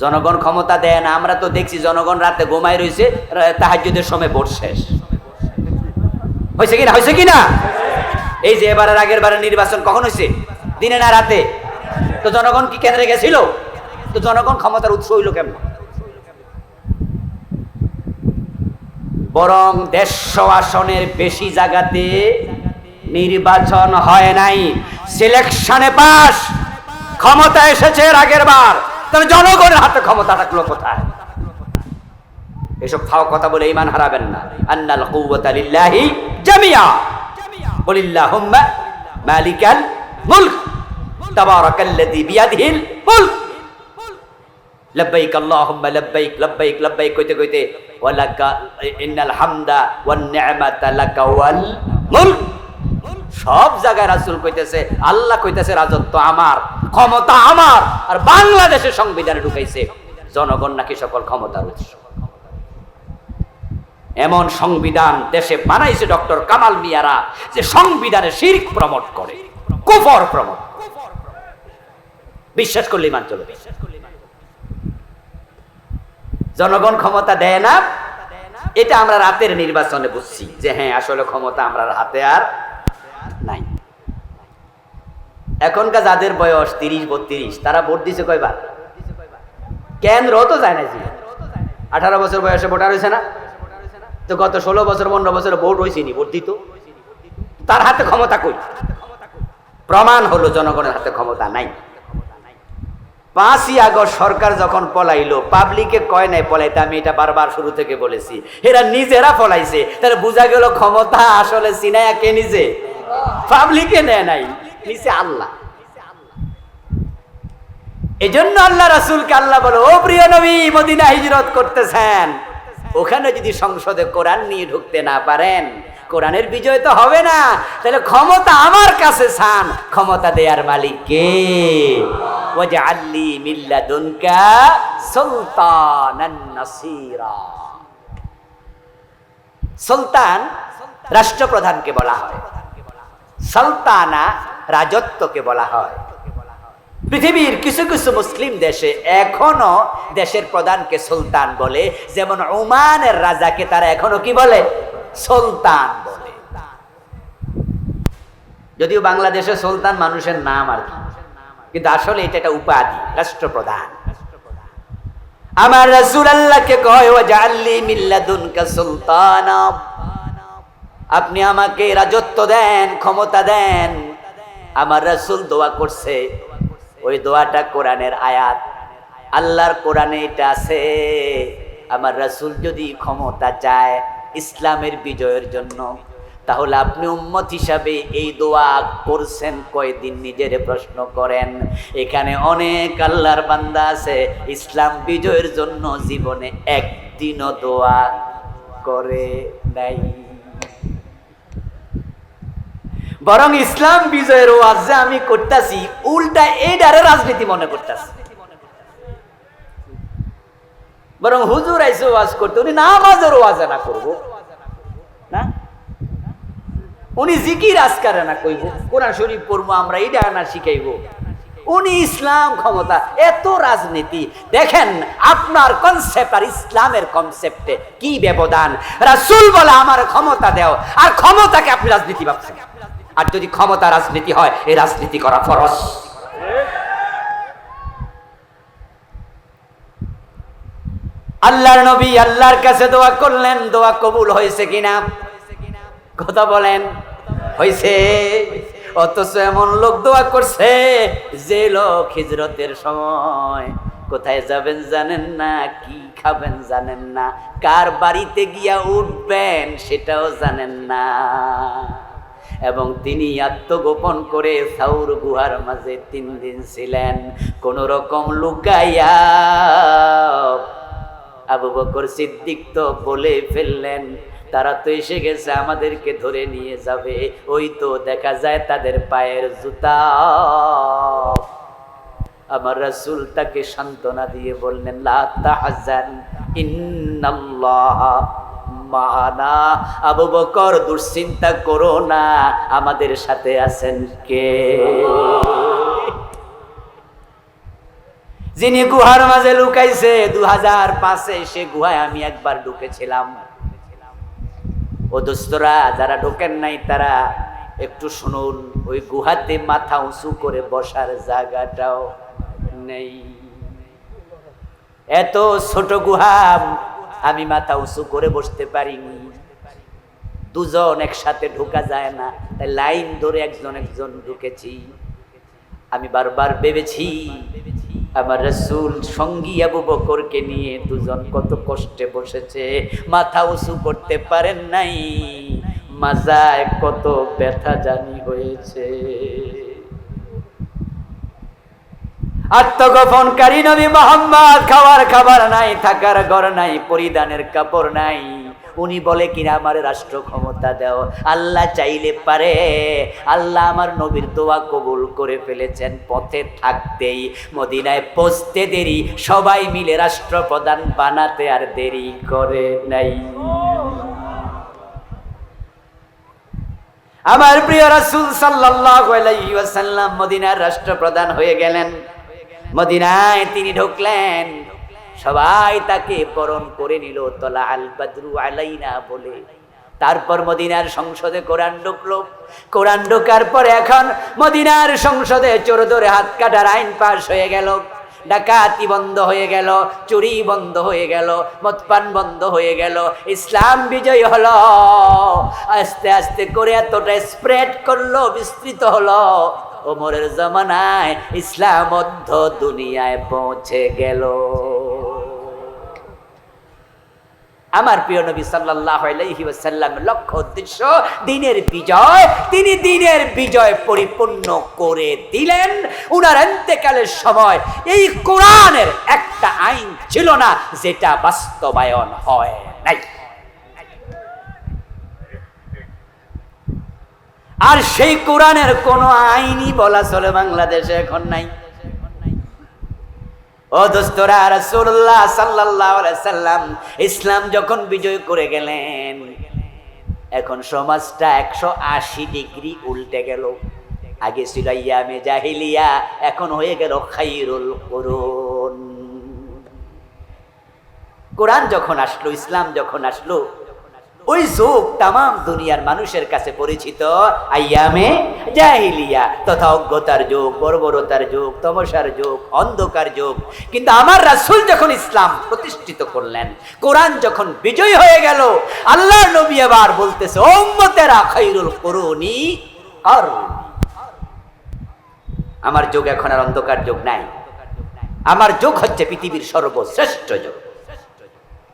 জনগণ ক্ষমতা দেয় না। আমরা তো দেখছি জনগণ রাতে ঘুমায় রয়েছে, তাহাজ্জুদের সময় ভোট শেষ হয়েছে কিনা? হয়েছে কিনা? এই যে এবারের আগের বারের নির্বাচন কখন হয়েছে? দিনে না রাতে? তো জনগণ কি কেন্দ্রে গেছিল? তো জনগণ ক্ষমতার উৎস হইল কেমন? বরং 150 আসনের বেশি জায়গাতে নির্বাচন হয় নাই, সিলেকশনে পাস, ক্ষমতা এসেছে এর আগের বার। তাহলে জনগণের হাতে ক্ষমতা থাকলো কোথায়? এসব ফাও কথা বলে ঈমান হারাবেন না। আন্নাল কুওয়াতা লিল্লাহি জামিআ, বলিল্লাহুম্মা মালিকাল মুলক তাবারাকাল্লাযী বিয়াদিহিল মুলক, লব্বাইক আল্লাহুম্মা লব্বাইক লব্বাইক লব্বাইক কইতে কইতে ওয়ালাকা ইন্নাল হামদা ওয়ান নি'মাতা লাকা ওয়াল মুলক। সব জায়গায় রাসূল কইতেছে, আল্লাহ কইতেছে রাজত্ব আমার, ক্ষমতা আমার। আর বাংলাদেশের সংবিধানে ঢুকাইছে জনগণ নাকি সকল ক্ষমতার উৎস। এমন সংবিধান দেশে বানাইছে ডক্টর কামাল মিয়ারা, যে সংবিধানে শিরক প্রমোট করে, কুফর প্রমোট। বিশ্বাস করলে ঈমান চলবে। জনগণ ক্ষমতা দেয় না, এটা আমরা রাতের নির্বাচনে বুঝছি যে হ্যাঁ আসলে ক্ষমতা আমরা হাতে আর নাই। এখনকার যাদের বয়স 30-32 তারা ভোট দিছে কয়বার? কেন্দ্র তো যায় না। 18 বছর বয়সে ভোটার হয়েছে না? তো গত 16 বছর 15 বছরে ভোট হয়েছিনি, ভোট দিত। তার হাতে ক্ষমতা কই? প্রমাণ হলো জনগণের হাতে ক্ষমতা নাই। 5ই আগস্ট সরকার যখন পলাইলো, পাবলিকে কয় নাই পলাইতে, আমি এটা বারবার শুরু থেকে বলেছি, এরা নিজেরা পলাইছে। তাহলে বোঝা গেল ক্ষমতা আসলে সিনায়া কে নিজে, পাবলিকে নেয় নাই, নিচে আল্লাহ। এজন্য আল্লাহ রাসূলকে আল্লাহ বলে, ও প্রিয় নবী, মদিনা হিজরত করতেছেন, ওখানে যদি সংসদে কোরআন নিয়ে ঢুকতে না পারেন, কোরআনের বিজয় তো হবে না। তাহলে ক্ষমতা আমার কাছে চান, ক্ষমতা দেয়ার মালিক কে? ওয়াজআললি মিন লাদুনকা সুলতানান নাসীরা। সুলতান রাষ্ট্রপ্রধানকে বলা হয়, সুলতানা রাজত্বকে বলা হয়। পৃথিবীর কিছু কিছু মুসলিম দেশে এখনো দেশের প্রধানকে সুলতান বলে, যেমন ওমানের রাজাকে তারা এখনো কি বলে? সুলতান বলে। যদিও বাংলাদেশে সুলতান মানুষের নাম আর কি, কিন্তু আসলে এটা একটা উপাধি, রাষ্ট্রপ্রধান। আমার রাসূল আল্লাহকে কয়, ওয়াজআললি মিন লাদুনকা সুলতানা, আপনি আমাকে রাজত্ব দেন, ক্ষমতা দেন। আমার রাসূল দোয়া করছে, ওই দোয়াটা কোরআনের আয়াত, আল্লাহর কোরআনে এটা আছে। আমার রাসূল যদি ক্ষমতা চায় ইসলামের বিজয়ের জন্য, তাহলে আপনি উম্মত হিসাবে এই দোয়া করছেন কয়দিন? নিজের প্রশ্ন করেন। এখানে অনেক আল্লাহর বান্দা আছে ইসলাম বিজয়ের জন্য জীবনে একদিনও দোয়া করে নাই, বরং ইসলাম বিজয়ের ওয়াজ যে আমি করতেছি, উল্টা এইটারে রাজনীতি মনে করতেছি। বরং হুজুর আইসে ওয়াজ করতে, উনি নামাজের ওয়াজ না করবো না, উনি জিকির আজকারে না কইব, কোরআন শরীফ পড়বো আমরা, এইটা না শিখাইব। উনি ইসলাম ক্ষমতা, এত রাজনীতি। দেখেন আপনার কনসেপ্ট আর ইসলামের কনসেপ্টে কি ব্যবধান। রাসূল বলে আমার ক্ষমতা দাও, আর ক্ষমতাকে আপনি রাজনীতি ভাবছেন। আর যদি ক্ষমতা রাজনীতি হয়, এই রাজনীতি করা ফরজ। আল্লাহর নবী আল্লাহর কাছে দোয়া করলেন, দোয়া কবুল হয়েছে কিনা কথা বলেন? হয়েছে। অথচ এমন লোক দোয়া করছে, যে লোক হিজরতের সময় কোথায় যাবেন জানেন না, কি খাবেন জানেন না, কার বাড়িতে গিয়া উঠবেন সেটাও জানেন না। এবং তিনি আত্মগোপন করে সাউর গুহার মাঝে 3 দিন ছিলেন, কোন রকম লুকাইয়া। আবু বকর সিদ্দিক তো বলে ফেললেন, তারা তো এসে গেছে, আমাদেরকে ধরে নিয়ে যাবে। ওই তো দেখা যায় তাদের পায়ের জুতা। আমার রাসূল তাকে সান্ত্বনা দিয়ে বললেন, লা তাহজান ইন্নাল্লাহ মানা। আবু বকর দুশ্চিন্তা করো না, আমাদের সাথে আছেন কে? যিনি গুহার মাঝে লুকাইছে। 2005-এ সে গুহায় আমি একবার ঢুকেছিলাম। ও দোস্তরা, যারা ঢোকেন নাই তারা একটু শুনুন, ওই গুহাতে মাথা উঁচু করে বসার জায়গাটাও নেই। এত ছোট গুহা, আমি মাথা উঁচু করে বসতে পারিনি। দুজন একসাথে ঢোকা যায় না, তাই লাইন ধরে একজন একজন ঢুকেছি। আমি বারবার ভেবেছি আমার রাসূল সঙ্গী আবু বকরকে নিয়ে দুজন কত কষ্টে বসেছে, মাথা উঁচু করতে পারেন নাই, মাজায় কত ব্যথা জানি হয়েছে। আত্মগোপনকারী নবী মুহাম্মদ, খাওয়ার খাবার নাই, থাকার ঘর নাই, পরিধানের কাপড় নাই। উনি বলে কিনা আমার রাষ্ট্র ক্ষমতা দাও। আল্লাহ চাইলে পারে। আল্লাহ আমার নবীর দোয়া কবুল করে ফেলেছেন। পথে থাকতেই মদিনায় পৌঁছতে দেরি, সবাই মিলে রাষ্ট্রপ্রধান বানাতে আর দেরি করে নাই। আমার প্রিয় রাসূল সাল্লাল্লাহু আলাইহি ওয়াসাল্লাম মদিনার রাষ্ট্রপ্রধান হয়ে গেলেন। মদিনায় তিনি ঢুকলেন, সবাই তাকে বরণ করে নিল তলা আল বাদরু আলাইনা বলে। তারপর মদিনার সংসদে কোরআন ঢুকলো। কোরআন ঢোকার পরে এখন মদিনার সংসদে চোর ধরে হাত কাটার আইন পাশ হয়ে গেল, ডাকাতি বন্ধ হয়ে গেল, চুরি বন্ধ হয়ে গেল, মদপান বন্ধ হয়ে গেল। ইসলাম বিজয় হলো। আস্তে আস্তে করে এতটা স্প্রেড করলো, বিস্তৃত হলো, ওমরের জামানায় ইসলাম মধ্য দুনিয়ায় পৌঁছে গেল। আমার প্রিয় নবী সাল্লাল্লাহু আলাইহি ওয়াসাল্লাম লক্ষ্য উদ্দেশ্য দ্বীনের বিজয়। তিনি দ্বীনের বিজয় পরিপূর্ণ করে দিলেন। উনার ইন্তেকালের সময় এই কোরআনের একটা আইন ছিল না যেটা বাস্তবায়ন হয় নাই। আর সেই কোরআনের কোনো আইনই বলা চলে বাংলাদেশে এখন নাই। ও দোস্তরা, রাসূলুল্লাহ সাল্লাল্লাহু আলাইহি সাল্লাম ইসলাম যখন বিজয় করে গেলেন, এখন সমাজটা 180 ডিগ্রি উল্টে গেল। আগে ছিল আইয়ামে জাহিলিয়া, এখন হয়ে গেল খায়রুল কুরুন। কোরআন যখন আসলো, ইসলাম যখন আসলো, ওই যুগ তাম দুনিয়ার মানুষের কাছে পরিচিত আইয়ামে জাহিলিয়া, তথা অজ্ঞতার যুগ, বর্বরতার যুগ, তমসার যুগ, অন্ধকার যুগ। কিন্তু আমার রাসূল যখন ইসলাম প্রতিষ্ঠিত করলেন, কোরআন যখন বিজয় হয়ে গেল, আল্লাহর নবী আবার বলতেছে, ও উম্মতেরা খায়রুল কুরুনি আর আমার যুগ এখন আর অন্ধকার যুগ নাই। আমার যুগ হচ্ছে পৃথিবীর সর্বশ্রেষ্ঠ যুগ।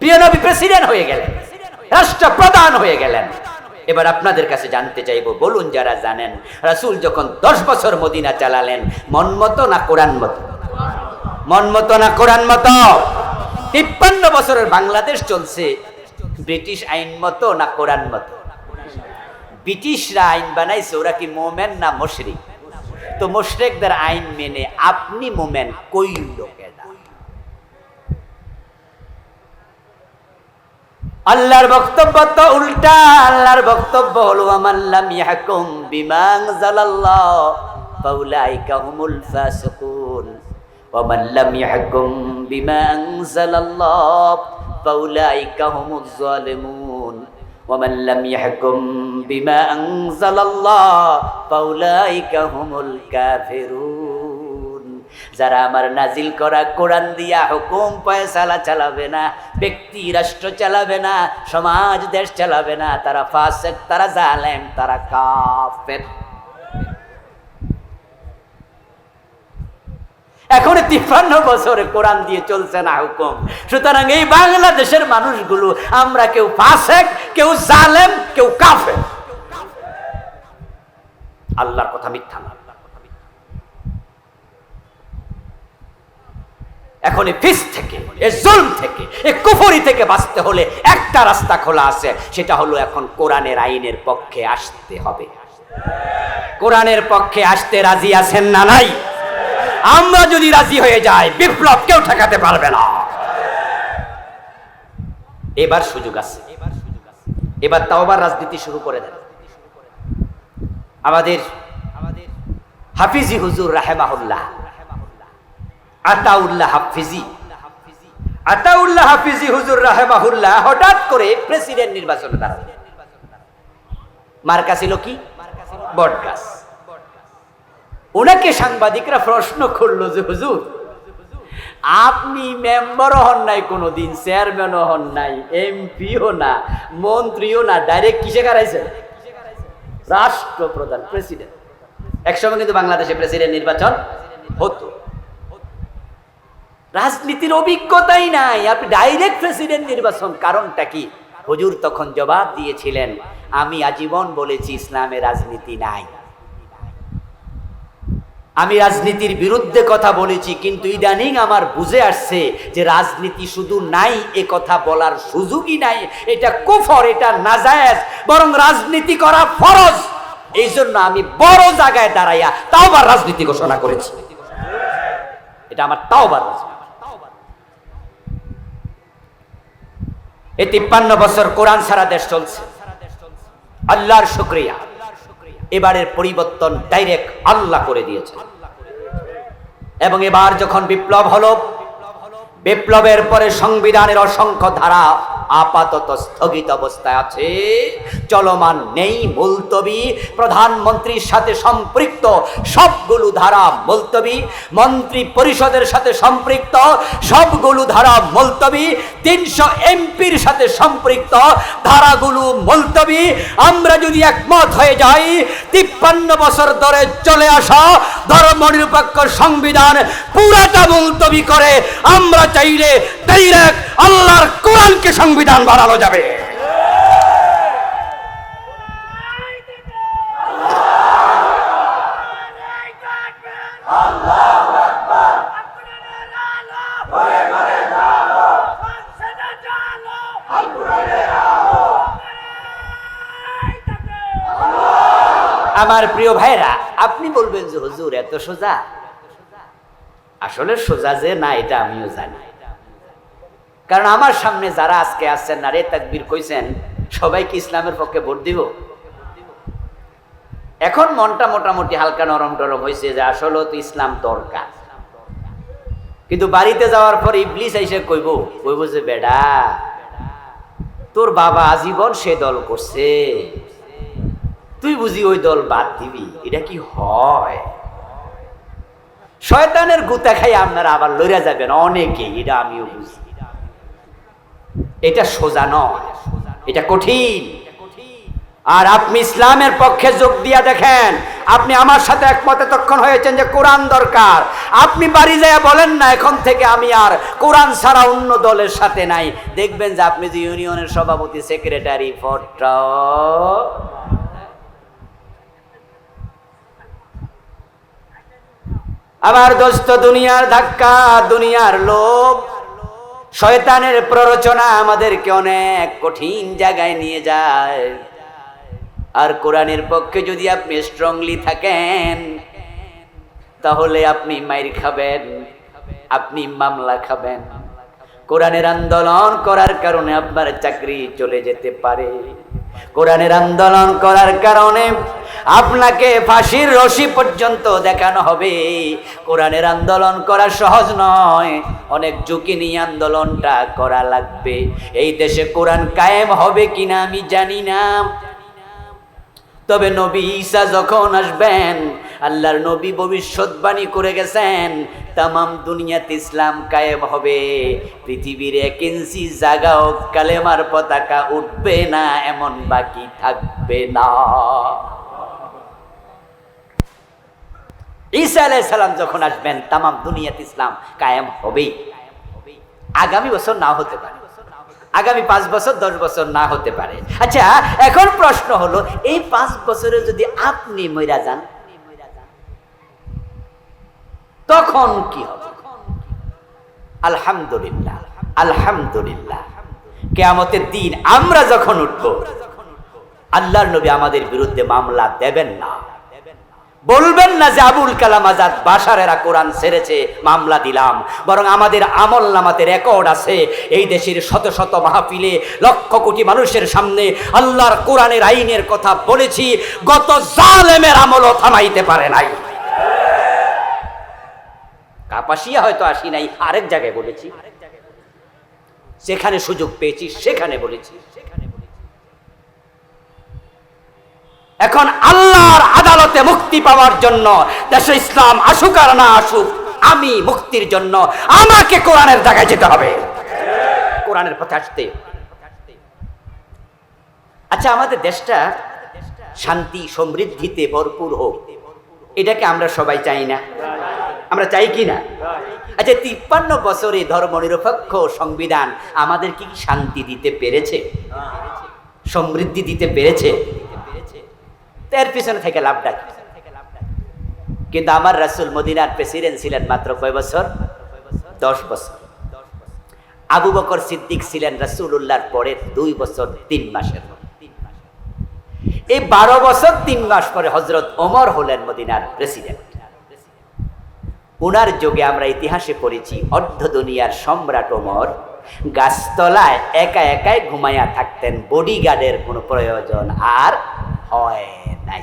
প্রিয় নবী প্রেসিডেন্ট হয়ে গেলেন, রাষ্ট্রপ্রধান হয়ে গেলেন। এবার আপনাদের কাছে জানতে চাইবো, বলুন যারা জানেন, রাসূল যখন 10 বছর মদিনা চালালেন, মন মতো না কোরআন মতো? মন মতো না কোরআন মতো? 53 বছরের বাংলাদেশ চলছে ব্রিটিশ আইন মতো না কোরআন মতো? ব্রিটিশরা আইন বানাইছে, ওরা কি মোমেন না মুশরিক? তো মুশরিকদের আইন মেনে আপনি মোমেন কই লোকেরা? আল্লাহর বক্তব্য তো উল্টা। আল্লাহর বক্তব্য হলো আমান লাম ইয়াহকুম বিমা আনজালাল্লাহ ফাউলাইকা হুমুল ফাসিকুন ওয়া মান লাম ইয়াহকুম বিমা আনজালাল্লাহ ফাউলাইকা হুমুজ জালিমুন ওয়া মান লাম ইয়াহকুম বিমা আনজালাল্লাহ ফাউলাইকা হুমুল কাফিরুন। যারা আমার নাজিল করা কোরআন দিয়া হুকুম ফয়সালা চালাবে না, ব্যক্তি রাষ্ট্র চালাবে না, সমাজ দেশ চালাবে না, তারা ফাসিক, তারা জালেম, তারা কাফের। এখন 53 বছরে কোরআন দিয়ে চলছে না হুকুম। সুতরাং এই বাংলাদেশের মানুষগুলো আমরা কেউ ফাসিক, কেউ জালেম, কেউ কাফের। আল্লাহর কথা মিথ্যা না। এখন এই ফিস থেকে, এই জুলম থেকে, এই কুফরি থেকে বাঁচতে হলে একটা রাস্তা খোলা আছে, সেটা হলো এখন কোরআনের আইনের পক্ষে আসতে হবে। কোরআনের পক্ষে আসতে রাজি আছেন না নাই? আমরা যদি রাজি হয়ে যাই, বিপ্লব কেউ ঠেকাতে পারবে না। এবার সুযোগ আছে, এবার তাওবার রাজনীতি শুরু করে দেন। আমাদের হাফিজি হুজুর রাহেমাহুল্লাহ, আতাউল্লাহ হাফিজি হুজুর রাহেমাহুল্লাহ হঠাৎ করে প্রেসিডেন্ট নির্বাচনে দাঁড়ালেন। মার্কা ছিল কি? বটগাছ। ওনাকে সাংবাদিকরা প্রশ্ন করলো যে হুজুর, আপনি মেম্বারও হন নাই কোনোদিন, চেয়ারম্যানও হন নাই, এমপিও না, মন্ত্রীও না, ডাইরেক্ট কিসে কারাইছেন? রাষ্ট্রপ্রধান, প্রেসিডেন্ট। একসময় কিন্তু বাংলাদেশে প্রেসিডেন্ট নির্বাচন হতো। রাজনীতির অভিজ্ঞতাই নাই, আপনি ডাইরেক্ট প্রেসিডেন্ট নির্বাচন। কারণটা কি? হুজুর তখন জবাব দিয়েছিলেন, আমি আজীবন বলেছি ইসলামে রাজনীতি নাই, আমি রাজনীতির বিরুদ্ধে কথা বলেছি, কিন্তু ইদানিং আমার বুঝে আসছে যে রাজনীতি শুধু নাই এ কথা বলার সুযোগই নাই, এটা কুফর, এটা নাজায়েজ, বরং রাজনীতি করা ফরজ। এই জন্য আমি বড় জায়গায় দাঁড়াইয়া তাওবার রাজনীতি ঘোষণা করেছি। এটা আমার তাওবার রাজনীতি। এই 53 বছর কোরআন সারা দেশ চলছে, আল্লাহর শুকরিয়া। এবারের পরিবর্তন ডাইরেক্ট আল্লাহ করে দিয়েছে। এবং এবার যখন বিপ্লব হলো, বিপ্লবের পরে সংবিধানের অসংখ্য ধারা আপাতত স্থগিত অবস্থায় আছে, চলমান নেই, মুলতবি। প্রধানমন্ত্রীর সাথে সম্পৃক্ত সবগুলো ধারা মুলতবি, মন্ত্রী পরিষদের সাথে সম্পৃক্ত সবগুলো ধারা মুলতবি, 300 এমপির সাথে সম্পৃক্ত ধারাগুলো মুলতবি। আমরা যদি একমত হয়ে যাই 53 বছর ধরে চলে আসা ধর্মনিরপেক্ষ সংবিধান পুরাটা মুলতবি করে আমরা চাইলে ডাইরেক্ট আল্লাহর কোরআনকে সংবিধান বানানো যাবে। আমার প্রিয় ভাইরা, আপনি বলবেন যে হুজুর এত সোজা। আসলে সোজা যে না এটা আমিও জানি, কারণ আমার সামনে যারা আজকে আসছেন নারে তাকবীর কইছেন, সবাই কি ইসলামের পক্ষে ভোট দিব? এখন মনটা মোটামুটি হালকা নরম টরম হয়েছে যে আসলে তো ইসলাম দরকার। কিন্তু বাড়িতে যাওয়ার পর ইবলিস এসে কইব যে বেডা তোর বাবা আজীবন সে দল করছে, তুই বুঝি ওই দল বাদ দিবি? এটা কি হয়? শয়তানের গুতা খাই আপনারা আবার লইরা যাবেন অনেকে, এটা আমিও বুঝি। এটা সোজা নয়, এটা কঠিন। আর আপনি ইসলামের পক্ষে যোগ দিয়া দেখেন, আপনি আমার সাথে একমত তখন হয়েছেন যে কোরআন দরকার। আপনি বাড়ি যায় বলেন না এখন থেকে আমি আর কোরআন ছাড়া অন্য দলের সাথে নাই, দেখবেন যে আপনি যে ইউনিয়নের সভাপতি, সেক্রেটারি, ফটো। আমার দোস্ত, দুনিয়ার ধাক্কা, দুনিয়ার লোভ, শয়তানের প্ররোচনা আমাদেরকে অনেক কঠিন জায়গায় নিয়ে যায়। আর কোরআনের পক্ষে যদি আপনি স্ট্রংলি থাকেন, তাহলে আপনি মাইর খাবেন, আপনি মামলা খাবেন। কোরআনের আন্দোলন করার কারণে আপনার চাকরি চলে যেতে পারে। কোরআনের আন্দোলন করার কারণে আপনাকে ফাঁসির রশি পর্যন্ত দেখানো হবে। কোরআনের আন্দোলন করা সহজ নয়, অনেক ঝুঁকি নিয়ে আন্দোলনটা করা লাগবে। এই দেশে কোরআন কায়েম হবে কিনা আমি জানি না, তবে নবী ঈসা যখন আসবেন, আল্লাহর নবী ভবিষ্যৎবাণী করে গেছেন তামাম দুনিয়াতে ইসলাম কায়েম হবে। পৃথিবীর 1 ইঞ্চি জায়গাও কালেমার পতাকা উঠবে না, এমন বাকি থাকবে না। ঈসা আলাইহিস সালাম যখন আসবেন, তামাম দুনিয়াতে ইসলাম কায়েম হবেই। আগামী বছর না হতে পারে, আগামী 5 বছর 10 বছর না হতে পারে। আচ্ছা, এখন প্রশ্ন হলো, এই 5 বছরে যদি আপনি মইরা যান তখন কি হবে? আলহামদুলিল্লাহ, আলহামদুলিল্লাহ, কিয়ামতের দিন আমরা যখন উঠব, আল্লাহর নবী আমাদের বিরুদ্ধে মামলা দেবেন না, বলবেন না যে আবুল কালাম আজাদ, বাশারেরা কোরআন ছেড়েছে মামলা দিলাম। বরং আমাদের আমল নামাতে রেকর্ড আছে, এই দেশের শত শত মাহফিলে লক্ষ কোটি মানুষের সামনে আল্লাহর কোরআনের আইনের কথা বলেছি, গত জালেমের আমলও থামাইতে পারে নাই। কাপাসিয়া হয়তো আসি নাই, আরেক জায়গায় বলেছি, সেখানে সুযোগ পেয়েছি সেখানে বলেছি। এখন আল্লাহর আদালতে মুক্তি পাওয়ার জন্য দেশে ইসলাম আসুক আর না আসুক, আমি মুক্তির জন্য আমাকে কোরআনের জায়গায় যেতে হবে, কোরআনের পথে আসতে। আচ্ছা, আমাদের দেশটা শান্তি সমৃদ্ধিতে ভরপুর হোক, এটাকে আমরা সবাই চাই না? আমরা চাই কি না? আচ্ছা, 53 বছরে ধর্মনিরপেক্ষ সংবিধান আমাদের কি শান্তি দিতে পেরেছে, সমৃদ্ধি দিতে পেরেছে? এর পিছনে থেকে লাভটা কি? কিন্তু আমার রাসূল মদিনার প্রেসিডেন্ট ছিলেন মাত্র কয় বছর? 10 বছর। আবু বকর সিদ্দিক ছিলেন রাসূলুল্লাহর পরে 2 বছর 3 মাসের। এই 12 বছর 3 মাস পরে হযরত ওমর হলেন মদিনার প্রেসিডেন্ট। উনার যুগে আমরা ইতিহাসে পড়েছি অর্ধ দুনিয়ার সম্রাট ওমর গাছতলায় একা একাই ঘুমাইয়া থাকতেন, বডিগার্ডের কোনো প্রয়োজন আর হয় নাই।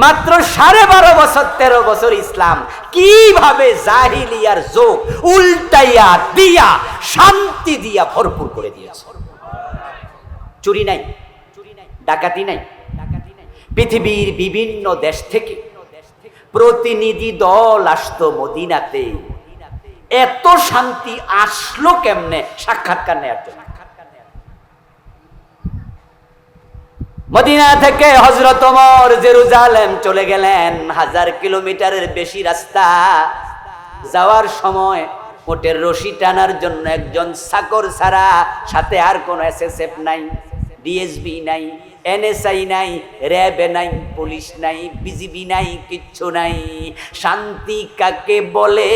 মাত্র 12.5 বছর 13 বছর ইসলাম কিভাবে জাহিলিয়ার যোগ উল্টাইয়া দিয়া শান্তি দিয়া ভরপুর করে দিয়েছে। চুরি নাই, ডাকাতি নাই। পৃথিবীর বিভিন্ন দেশ থেকে প্রতিনিধি দল আসতো মদিনাতে। এত শান্তি আসলো কেমনে? সাক্ষাৎকার নেওয়ার জন্য। মদিনা থেকে হযরত ওমর জেরুজালেম চলে গেলেন, 1000 কিলোমিটারের বেশি রাস্তা। যাওয়ার সময় ওটের রশি টানার জন্য একজন চাকর ছাড়া, সাথে আর কোনো এসএসএফ নাই, ডিএসবি নাই, এনএসআই নাই, র্যাব নাই, পুলিশ নাই, বিজিবি নাই, কিচ্ছু নাই। শান্তি কাকে বলে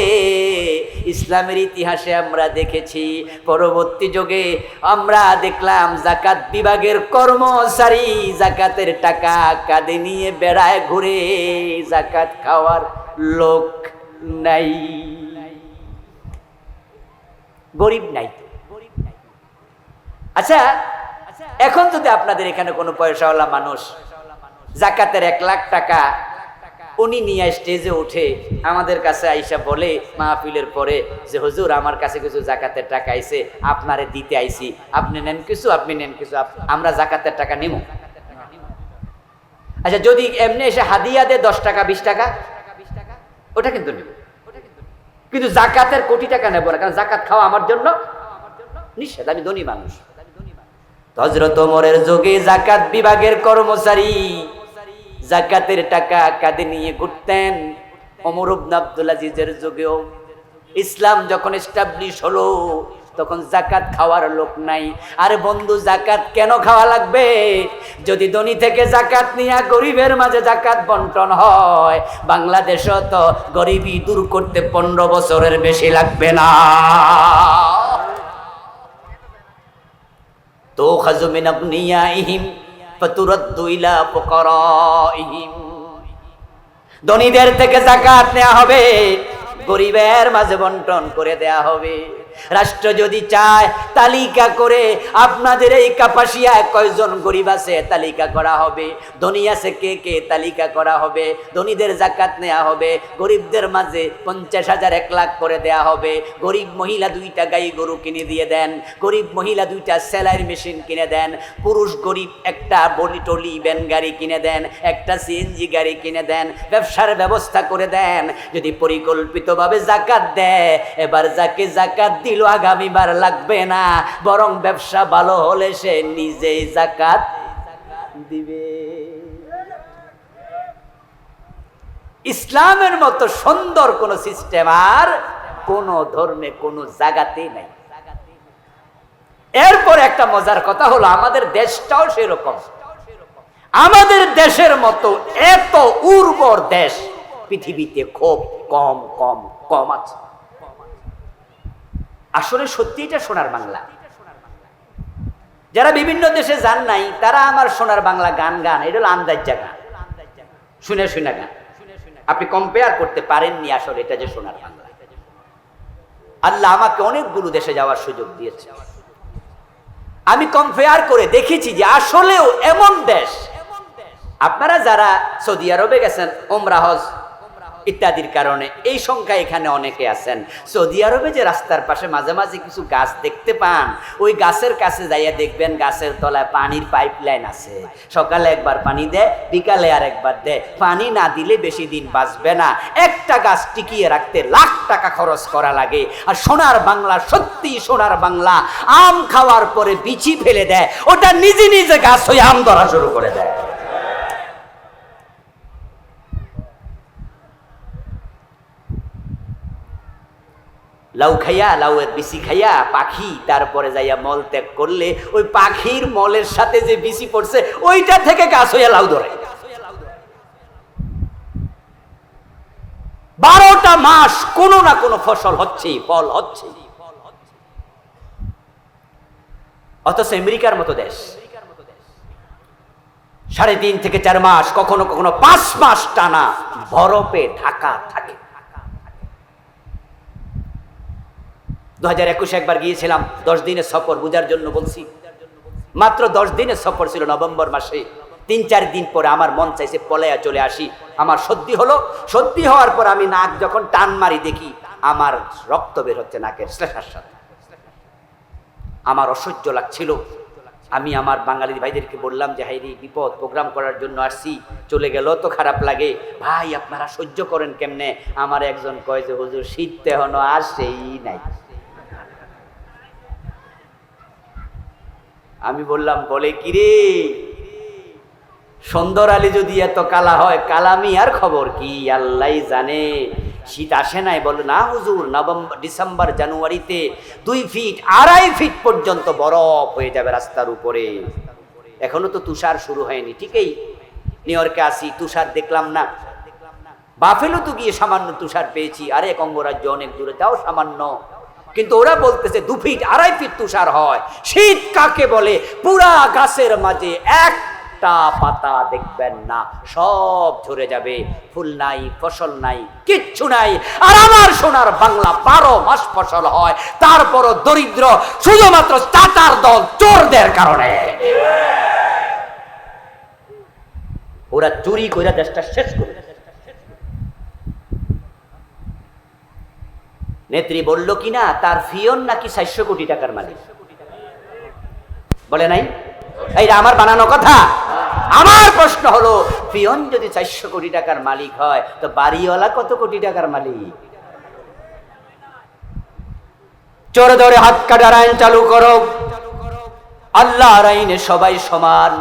ইসলামের ইতিহাসে আমরা দেখেছি। পরবর্তী যুগে আমরা দেখলাম জাকাত বিভাগের কর্মচারী জাকাতের টাকা কাঁধে নিয়ে বেড়ায় ঘুরে, জাকাত খাওয়ার লোক নাই, গরিব নাই। আচ্ছা, এখন যদি আপনাদের এখানে কোনো পয়সাওয়ালা মানুষ জাকাতের 1 লাখ টাকা উনি নিয়ে স্টেজে উঠে আমাদের কাছে আইসা বলে মাহফিলের পরে যে হুজুর আমার কাছে কিছু জাকাতের টাকা আইছে, আপনারে দিতে আইছি, আপনি নেন কিছু, আপনি নেন কিছু, আমরা জাকাতের টাকা নিব। আচ্ছা, যদি এমনি এসে হাদিয়া দে 10 টাকা 20 টাকা, ওটা কিন্তু নেব, কিন্তু জাকাতের কোটি টাকা নেব না, কারণ জাকাত খাওয়া আমার জন্য নিষেধ, আমি ধনী মানুষ। হযরত ওমরের যুগে জাকাত বিভাগের কর্মচারী জাকাতের টাকা কাঁধে নিয়ে ঘুরতেন। ওমর ইবনে আব্দুল আজিজের যুগেও ইসলাম যখন এস্টাবলিশ হলো তখন জাকাত খাওয়ার লোক নাই। আরে বন্ধু, জাকাত কেন খাওয়া লাগবে? যদি ধনী থেকে জাকাত নিয়ে গরিবের মাঝে জাকাত বন্টন হয়, বাংলাদেশও তো গরিবি দূর করতে 15 বছরের বেশি লাগবে না। তুখাযু মিন আগনিয়াইহিম ফাতুরাদ্দু ইলা ফুকারাইহিম। ধনীদের থেকে যাকাত নেওয়া হবে, গরিবের মাঝে বন্টন করে দেয়া হবে। রাষ্ট্র যদি চায় তালিকা করে আপনাদের এই কাপাসিয়ায় কয়জন গরিব আছে তালিকা করা হবে, ধনী আছে কে কে তালিকা করা হবে, ধনীদের যাকাত নেওয়া হবে, গরিবদের মাঝে 50,000 1 লাখ করে দেয়া হবে। গরিব মহিলা 2টা গাই গরু কিনে দিয়ে দেন, গরিব মহিলা 2টা সেলাইয়ের মেশিন কিনে দেন, পুরুষ গরিব একটা বলি টলি ভ্যান গাড়ি কিনে দেন, একটা সিএনজি গাড়ি কিনে দেন, ব্যবসার ব্যবস্থা করে দেন। যদি পরিকল্পিতভাবে যাকাত দেয়, এবার যাকে যাকাত দিল আগামীবার লাগবে না, বরং ব্যবসা ভালো হলে সে নিজেই যাকাত দিবে। ইসলামের মতো সুন্দর কোন সিস্টেম আর কোন ধর্মে কোন জায়গাতেই নাই। এরপর একটা মজার কথা হলো, আমাদের দেশটাও সেরকম। আমাদের দেশের মতো এত উর্বর দেশ পৃথিবীতে খুব কম কম কম আছে। আসলে সত্যি এটা সোনার বাংলা। যারা বিভিন্ন দেশে যান নাই তারা আমার সোনার বাংলা গান গান, এটা হলো আন্দাজ জায়গা, শুনে শুনে গান। আপনি কম্পেয়ার করতে পারেননি আসলে এটা যে সোনার বাংলা। আল্লাহ আমাকে অনেকগুলো দেশে যাওয়ার সুযোগ দিয়েছে, আমি কম্পেয়ার করে দেখেছি যে আসলেও এমন দেশ। আপনারা যারা সৌদি আরবে গেছেন উমরা হজ, ইত্যাদির কারণে এই সংখ্যা এখানে অনেকে আছেন। সৌদি আরবে যে রাস্তার পাশে মাঝে মাঝে কিছু গাছ দেখতে পান, ওই গাছের কাছে যাইয়া দেখবেন গাছের তলায় পানির পাইপলাইন আছে। সকালে একবার পানি দেয়, বিকালে আর একবার দেয়। পানি না দিলে বেশি দিন বাঁচবে না। একটা গাছ টিকিয়ে রাখতে লাখ টাকা খরচ করা লাগে। আর সোনার বাংলা, সত্যি সোনার বাংলা, আম খাওয়ার পরে বিচি ফেলে দেয়, ওটা নিজে নিজে গাছ হয়ে আম ধরা শুরু করে দেয়। লাউ খাইয়া, লাউয়ের বিচি খাইয়া পাখি তারপরে যাইয়া মল ত্যাগ করলে ওই পাখির মলের সাথে যে বিচি পড়ছে ওইটা থেকে গাছ হইয়া লাউ ধরে। 12টা মাস কোনো না কোনো ফসল হচ্ছে, ফল হচ্ছে। অথচ আমেরিকার মতো দেশ 3.5 থেকে 4 মাস, কখনো কখনো 5 মাস টানা বরফে ঢাকা থাকে। 2021 একবার গিয়েছিলাম, 10 দিনের সফর, বুঝার জন্য বলছি। মাত্র 10 দিনের সফর ছিল, নভেম্বর মাসে। 3-4 দিন পরে আমার মন চাইছে পলাইয়া চলে আসি। আমার সর্দি হলো, সর্দি হওয়ার পর আমি নাক যখন টান মারি দেখি আমার রক্ত বের হচ্ছে নাকের শ্লেষার সাথে। আমার অসহ্য লাগছিল। আমি আমার বাঙালি ভাইদেরকে বললাম যে হাইরি বিপদ, প্রোগ্রাম করার জন্য আসছি, চলে গেল তো খারাপ লাগে, ভাই আপনারা সহ্য করেন কেমনে? আমার একজন কয় যে হুজুর শীত তো এখনো আসেই নাই। আমি বললাম বলে কি রে, সুন্দর আলী যদি এত কালা হয়, কালামি আর খবর কি? আল্লাহ জানে। শীত আসে নাই? বলে না হুজুর, নভেম্বর, ডিসেম্বর, জানুয়ারিতে 2 ফিট 2.5 ফিট পর্যন্ত বরফ হয়ে যাবে রাস্তার উপরে। এখনো তো তুষার শুরু হয়নি। ঠিকই নিউ ইয়র্কে আসি, তুষার দেখলাম না। বাফেলো তো গিয়ে সামান্য তুষার পেয়েছি। আরে অঙ্গরাজ্য অনেক দূরে, তাও সামান্য। কিন্তু ওরা বলতেছে 2 ফিট 2.5 ফিট তুষার হয়। শীত কাকে বলে? পুরা গাছের মাঝে একটা পাতা দেখবেন না, সব ঝরে যাবে, ফুল নাই, ফসল নাই, কিচ্ছু নাই। আর আমার সোনার বাংলা 12 মাস ফসল হয়, তারপরও দরিদ্র শুধুমাত্র চাটার দল চোরদের কারণে। ওরা চুরি করে দেশটা শেষ করে। নেত্রী বলল কিনা তার ফিয়ন নাকি 400 কোটি টাকার মালিক, বলে নাই? এইটা আমার বানানো কথা। আমার প্রশ্ন হলো, ফিয়ন যদি 400 কোটি টাকার মালিক হয়, তো বাড়িওয়ালা কত কোটি টাকার মালিক? চোর ধরে হাত কাটার আইন চালু করো। আল্লাহর আইনে সবাই সমান।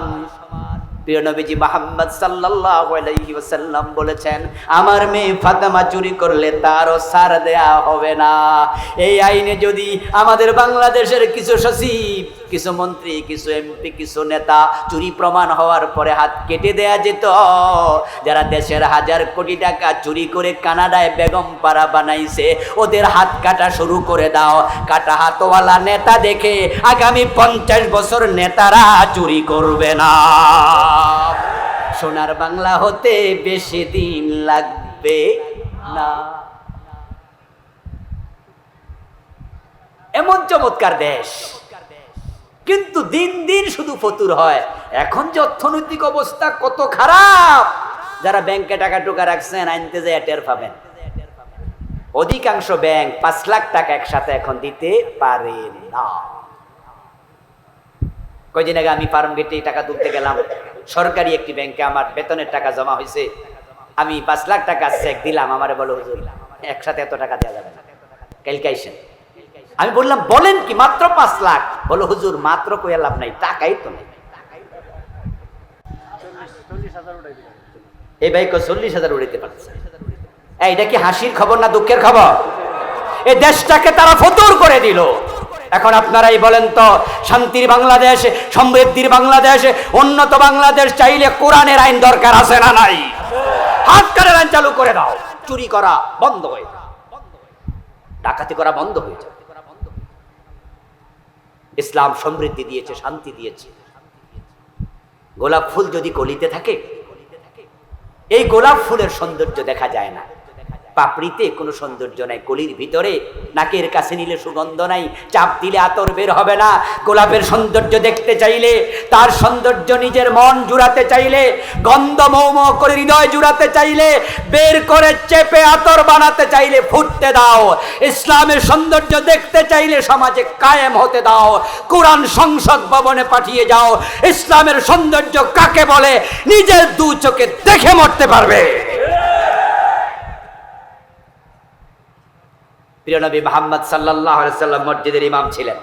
প্রিয় নবীজি মুহাম্মদ সাল্লাল্লাহু আলাইহি ওয়াসাল্লাম বলেছেন, আমার মেয়ে ফাতেমা চুরি করলে তারও ছাড় দেয়া হবে না। এই আইনে যদি আমাদের বাংলাদেশের কিছু সচিব, কিছু মন্ত্রী, কিছু এমপি, কিছু নেতা চুরি প্রমাণ হওয়ার পরে হাত কেটে দেয়া যেত। যারা দেশের হাজার কোটি টাকা চুরি করে কানাডায় বেগম পাড়া বানাইছে, ওদের হাত কাটা শুরু করে দাও। কাটা হাতওয়ালা নেতা দেখে আগামী 50 বছর নেতারা চুরি করবে না। সোনার বাংলা হতে বেশি দিন লাগবে না। এমন চমৎকার দেশ, কিন্তু দিন দিন শুধু ফতুর হয়। এখন যে অর্থনৈতিক অবস্থা কত খারাপ, যারা ব্যাংকে টাকা টুকা রাখছেন আনতে যায় টের পাবেন। অধিকাংশ ব্যাংক 5 লাখ টাকা একসাথে এখন দিতে পারে না। কয়দিন আগে আমি ফার্ম গেটে টাকা তুলতে গেলাম, সরকারি একটি ব্যাংকে আমার বেতনের টাকা জমা হয়েছে। আমি 5 লাখ টাকা চেক দিলাম, আমারে বলো হুজুর একসাথে এত টাকা দেওয়া যাবে না, কালকে আইসেন। আমি বললাম বলেন কি, মাত্র 5 লাখ? বলো হুজুর মাত্র কইয়া লাভ নাই, টাকাই তো নেই। এই ভাই 40,000 উড়াইতে পারছে। এইটা কি হাসির খবর না দুঃখের খবর? এই দেশটাকে তারা ফতুর করে দিল। এখন আপনারাই বলেন তো, শান্তির বাংলাদেশ, সমৃদ্ধির বাংলাদেশ, উন্নত বাংলাদেশ চাইলে কোরআনের আইন দরকার আছে না নাই? হাত কাটার আইন চালু করে দাও, চুরি করা বন্ধ হয়ে যাবে, ডাকাতি করা বন্ধ হয়ে যাবে। ইসলাম সমৃদ্ধি দিয়েছে, শান্তি দিয়েছে। গোলাপ ফুল যদি কলিতে থাকে, এই গোলাপ ফুলের সৌন্দর্য দেখা যায় না। পাপড়িতে কোনো সৌন্দর্য নাই, কলির ভিতরে নাকের কাছে নিলে সুগন্ধ নাই, চাপ দিলে আতর বের হবে না। গোলাপের সৌন্দর্য দেখতে চাইলে, তার সৌন্দর্য নিজের মন জুড়াতে চাইলে, গন্ধ মৌম করে হৃদয় জুড়াতে চাইলে, বের করে চেপে আতর বানাতে চাইলে ফুটতে দাও। ইসলামের সৌন্দর্য দেখতে চাইলে সমাজে কায়েম হতে দাও। কোরআন সংসদ ভবনে পাঠিয়ে যাও। ইসলামের সৌন্দর্য কাকে বলে নিজের দু চোখে দেখে মরতে পারবে। প্রিয় নবী মুহাম্মদ সাল্লাল্লাহু আলাইহি ওয়াসাল্লাম মসজিদের ইমাম ছিলেন,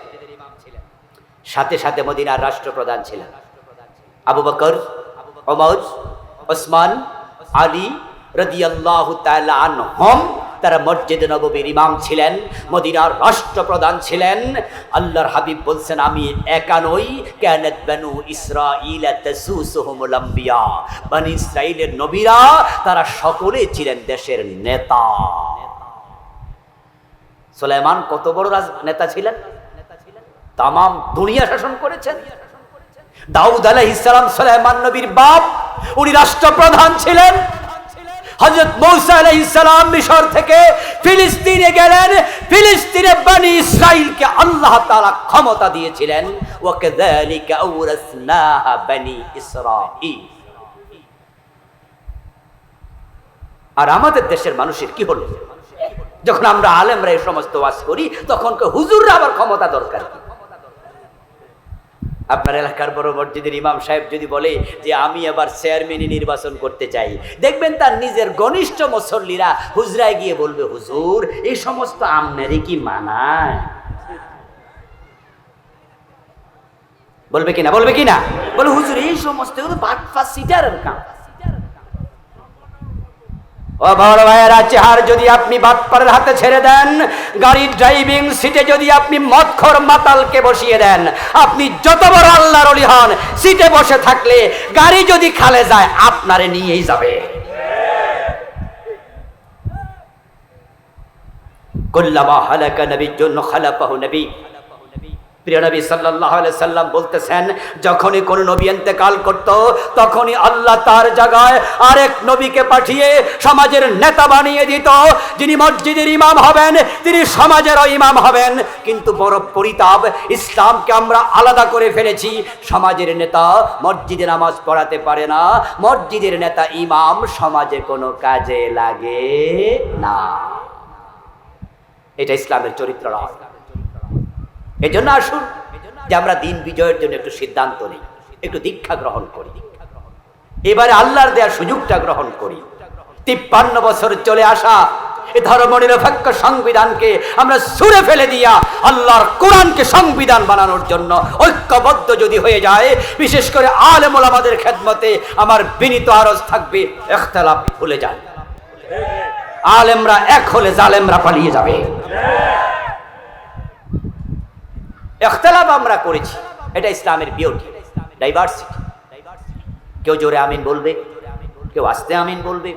সাথে সাথে মদিনার রাষ্ট্রপ্রধান ছিলেন। আবু বকর, ওমর, ওসমান, আলী রাদিয়াল্লাহু তাআলা আনহুম, তারা মসজিদে নববীর ইমাম ছিলেন, মদিনার রাষ্ট্রপ্রধান ছিলেন। আল্লাহর হাবিব বলছেন, আমি একা নই, কানাত বানু ইসরাঈল তাসুসুহুমুল আম্বিয়া, বনি ইসরাঈলের নবীরা তারা সকলে ছিলেন দেশের নেতা। সুলাইমান কত বড় নেতা ছিলেন, তাম দুনিয়া শাসন করেছেন। দাউদ আলাইহিস সালাম সুলাইমান নবীর বাপ, উনি রাষ্ট্রপ্রধান ছিলেন। হযরত মূসা আলাইহিস সালাম মিশর থেকে ফিলিস্তিনে গেলেন, ফিলিস্তিনে বনি ইসরাঈলকে আল্লাহ তাআলা ক্ষমতা দিয়েছিলেন। ওয়া কাযালিকা আওরাসনাহা বনি ইসরাঈল। আর আমাদের দেশের মানুষের কি হলো, যখন আমরা আলেমরা এই সমস্ত ওয়াজ করি তখন হুজুররা আবার ক্ষমতা দরকার। আপনার এলাকার বড় মসজিদের ইমাম সাহেব যদি বলে যে আমি এবার চেয়ারম্যানই নির্বাচন করতে চাই, দেখবেন তার নিজের ঘনিষ্ঠ মুসল্লিরা হুজরায় গিয়ে বলবে, হুজুর এই সমস্ত আমনেরই কি মানায়? বলবে কিনা, বলবে কিনা, বলে হুজুর এই সমস্ত বাটফা সিটারের কাম। ও বড় ভাইয়েরা, চেহার যদি আপনি বাটপারের হাতে ছেড়ে দেন, গাড়ির ড্রাইভিং সিটে যদি আপনি মদখোর মাতালকে বসিয়ে দেন, আপনি যত বড় আল্লাহর ওলি হন, সিটে বসে থাকলে গাড়ি যদি খালে যায় আপনারে নিয়েই যাবে। কুল্লামা হালাকা নবিয়্যুন খালাফাহু নবী। প্রিয় নবী সাল্লাল্লাহু আলাইহি সাল্লাম বলতেছেন, যখনই কোন নবী ইন্তেকাল করত তখনই আল্লাহ তার জায়গায় আরেক নবীকে পাঠিয়ে সমাজের নেতা বানিয়ে দিত। যিনি মসজিদের ইমাম হবেন তিনি সমাজেরও ইমাম হবেন। কিন্তু বড় পরিতাপ, ইসলামকে আমরা আলাদা করে ফেলেছি। সমাজের নেতা মসজিদে নামাজ পড়াতে পারে না, মসজিদের নেতা ইমাম সমাজে কোনো কাজে লাগে না। এটা ইসলামের চরিত্র নয়। এই জন্য আসুন যে আমরা দিন বিজয়ের জন্য একটু সিদ্ধান্ত নিই, একটু দীক্ষা গ্রহণ করি, এবারে আল্লাহর দেওয়ার সুযোগটা গ্রহণ করি। 53 বছর চলে আসা এই ধর্মনিরপেক্ষ সংবিধানকে আমরা ছুঁড়ে ফেলে দিয়া আল্লাহর কোরআনকে সংবিধান বানানোর জন্য ঐক্যবদ্ধ যদি হয়ে যায়, বিশেষ করে আলেম ওলামাদের খেদমতে আমার বিনীত আরজ থাকবে, ইখতিলাফ ভুলে যান। আলেমরা এক হলে জালেমরা পালিয়ে যাবে। ইখতিলাফ আমরা করেছি, এটা ইসলামের বিউটি, ডাইভার্সিটি। কেউ জোরে আমিন বলবে, কেউ আস্তে আমিন বলবে।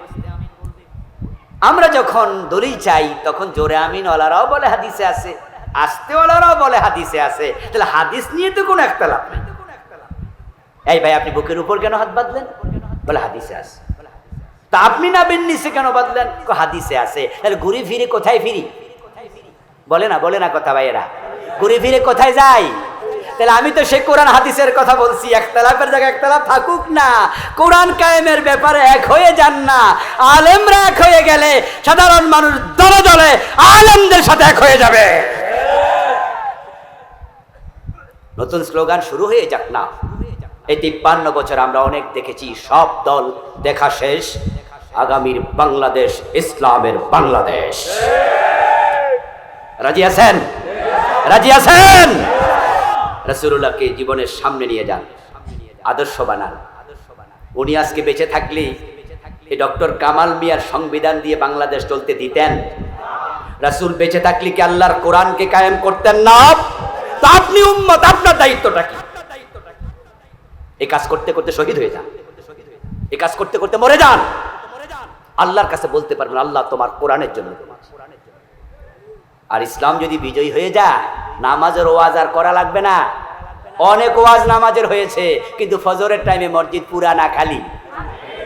আমরা যখন দলিল চাই তখন জোরে আমিন ওয়ালারাও বলে হাদিসে আছে, আস্তে ওয়ালারাও বলে হাদিসে আছে। তাহলে হাদিস নিয়ে তো কোনো ইখতিলাফ নেই। এই ভাই আপনি বুকের উপর কেন হাত বাঁধলেন? বলে হাদিসে আছে। তা আপনি না বেন নিচে কেন বাঁধলেন? হাদিসে আছে। তাহলে ঘুরে ফিরে কোথায় ফিরি? বলে না কথা ভাইয়েরা, ঘুরে ফিরে কোথায় যাই? তাহলে আমি তো সেই কোরআন হাদিসের কথা বলছি। ইখতিলাফের জায়গায় ইখতিলাফ থাকুক না, কোরআন কায়েমের ব্যাপারে এক হয়ে যান না। আলেমরা এক হয়ে গেলে সাধারণ মানুষ দলে দলে আলেমদের সাথে এক হয়ে যাবে। নতুন স্লোগান শুরু হয়ে যাক না। এই 53 বছর আমরা অনেক দেখেছি, সব দল দেখা শেষ। আগামীর বাংলাদেশ ইসলামের বাংলাদেশ। রাজি আছেন? রাজি আছেন? রাসূলুল্লাহকে জীবনের সামনে নিয়ে যান, আদর্শ বানান। উনি আজকে বেঁচে থাকলে এই ডক্টর কামাল মিয়ার সংবিধান দিয়ে বাংলাদেশ চলতে দিতেন? রাসূল বেঁচে থাকলে কি আল্লাহর কোরআনকে কায়েম করতেন না? তা আপনি উম্মত, আপনার দায়িত্বটা কি? এই কাজ করতে করতে শহীদ হয়ে যান, এই কাজ করতে করতে মরে যান। আল্লাহর কাছে বলতে পারবেন, আল্লাহ তোমার কোরআনের জন্য। আর ইসলাম যদি বিজয়ী হয়ে যায়, নামাজের ওয়াজ আর করা লাগবে না। অনেক ওয়াজ নামাজের হয়েছে, কিন্তু ফজরের টাইমে মসজিদ পুরা না খালি।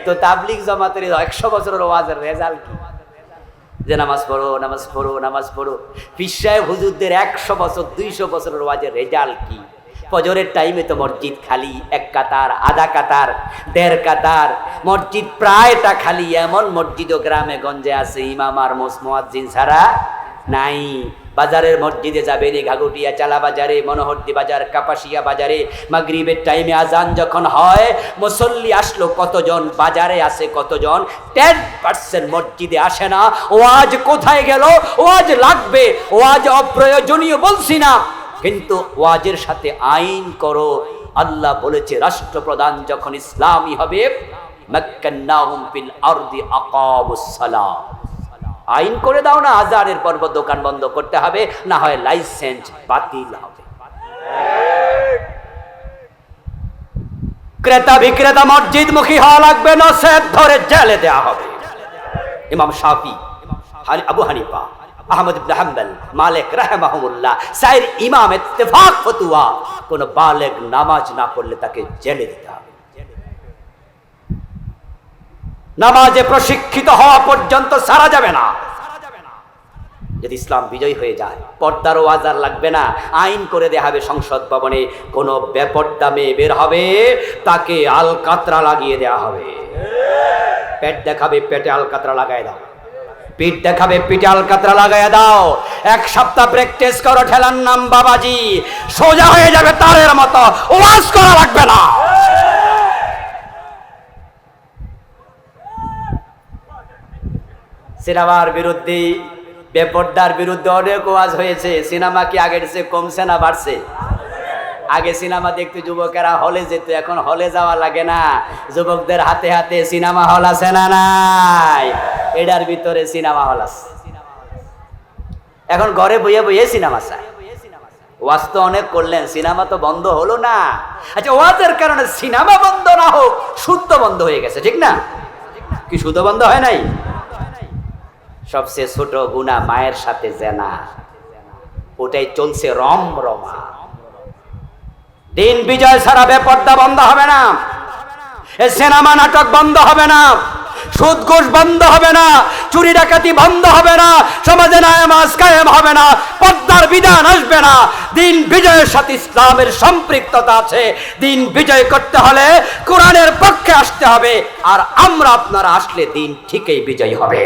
তো তাবলিগ জামাতের 100 বছরের ওয়াজের রেজাল্ট কি? যে নামাজ পড়ো, নামাজ পড়ো, নামাজ পড়ো। পীর সাহেব হুজুরদের 100 বছর 200 বছরের ওয়াজের রেজাল্ট কি? ফজরের টাইমে তো মসজিদ খালি, 1 কাতার, আধা কাতার, 1.5 কাতার, মসজিদ প্রায়টা খালি। এমন মসজিদও গ্রামে গঞ্জে আছে ইমাম আর মুয়াজ্জিন ছাড়া নাই। বাজারের মসজিদে যাবেন, ঘাগুটিয়া, চালা বাজারে, মনোহরদী বাজার, কাপাসিয়া বাজারে মাগরিবের টাইমে আজান যখন হয়, মুসল্লি আসলো কতজন, বাজারে আসে কতজন, 10% মসজিদে আসে না। ওয়াজ কোথায় গেল? ওয়াজ লাগবে, ওয়াজ অপ্রয়োজনীয় বলছি না, কিন্তু ওয়াজের সাথে আইন করো। আল্লাহ বলেছে রাষ্ট্রপ্রধান যখন ইসলামী হবে, মাক্কান্নাহুম ফিল আরদি আকামুস সালাহ, আইন করে দাও না, আজানের পর্ব দোকান বন্ধ করতে হবে, না হয় লাইসেন্স বাতিল হবে। ক্রেতা বিক্রেতা মসজিদ মুখী হওয়া লাগবে, নসেদ ধরে জেলে দেওয়া হবে। ইমাম শাফি, আবু হানিফা, আহমদ ইবনে হাম্বল, মালিক রাহিমাহুল্লাহ, সাইর ইমাম ইত্তেফাক ফতোয়া, কোন বালেগ নামাজ না পড়লে তাকে জেলে দিতে হবে। নামাজে প্রশিক্ষিত হওয়া পর্যন্ত সারা যাবে না। যদি ইসলাম বিজয় হয়ে যায়, পর্দারও আজার লাগবে না, আইন করে দেয়া হবে সংসদ ভবনে, কোন বেপর্দা মেয়ে বের হবে তাকে আলকাতরা লাগিয়ে দেয়া হবে। পেট দেখাবে, পেটে আলকাতরা লাগাই দাও। পিঠ দেখাবে, পিঠে আলকাতরা লাগাই দাও। 1 সপ্তাহ প্র্যাকটিস করো, ঠেলার নাম বাবাজি, সোজা হয়ে যাবে তারের মতো, ওয়াজ করা লাগবে না। সিনেমার বিরুদ্ধে, বেপর্দার বিরুদ্ধে অনেক ওয়াজ হয়েছে। সিনেমা কি আগের চেয়ে কমছে না বাড়ছে? আগে সিনেমা দেখতে যুবকেরা হলে যেত, এখন হলে যাওয়া লাগে না। যুবকদের হাতে হাতে সিনেমা হল আছে না নাই? এটার ভিতরে সিনেমা হল আছে। এখন ঘরে বইয়ে বইয়ে সিনেমা চায়। ওয়াজ তো অনেক করলেন, সিনেমা তো বন্ধ হলো না। আচ্ছা, ওয়াজের কারণে সিনেমা বন্ধ না হোক, সুদ তো বন্ধ হয়ে গেছে, ঠিক না? কি সুদ বন্ধ হয় নাই? সবচেয়ে ছোট গুনাহ মায়ের সাথে জেনা, ওটাই চলছে রমরমা। দিন বিজয় ছাড়া বেপর্দা বন্ধ হবে না, সিনেমা নাটক বন্ধ হবে না, সুদ ঘুষ বন্ধ হবে না, চুরি ডাকাতি বন্ধ হবে না, সমাজে নামাজ কায়েম হবে না, পর্দার বিধান আসবে না। দিন বিজয়ের সাথে ইসলামের সম্পৃক্ততা আছে। দিন বিজয় করতে হলে কোরআনের পক্ষে আসতে হবে, আর আমরা আপনারা আসলে দিন ঠিকই বিজয় হবে।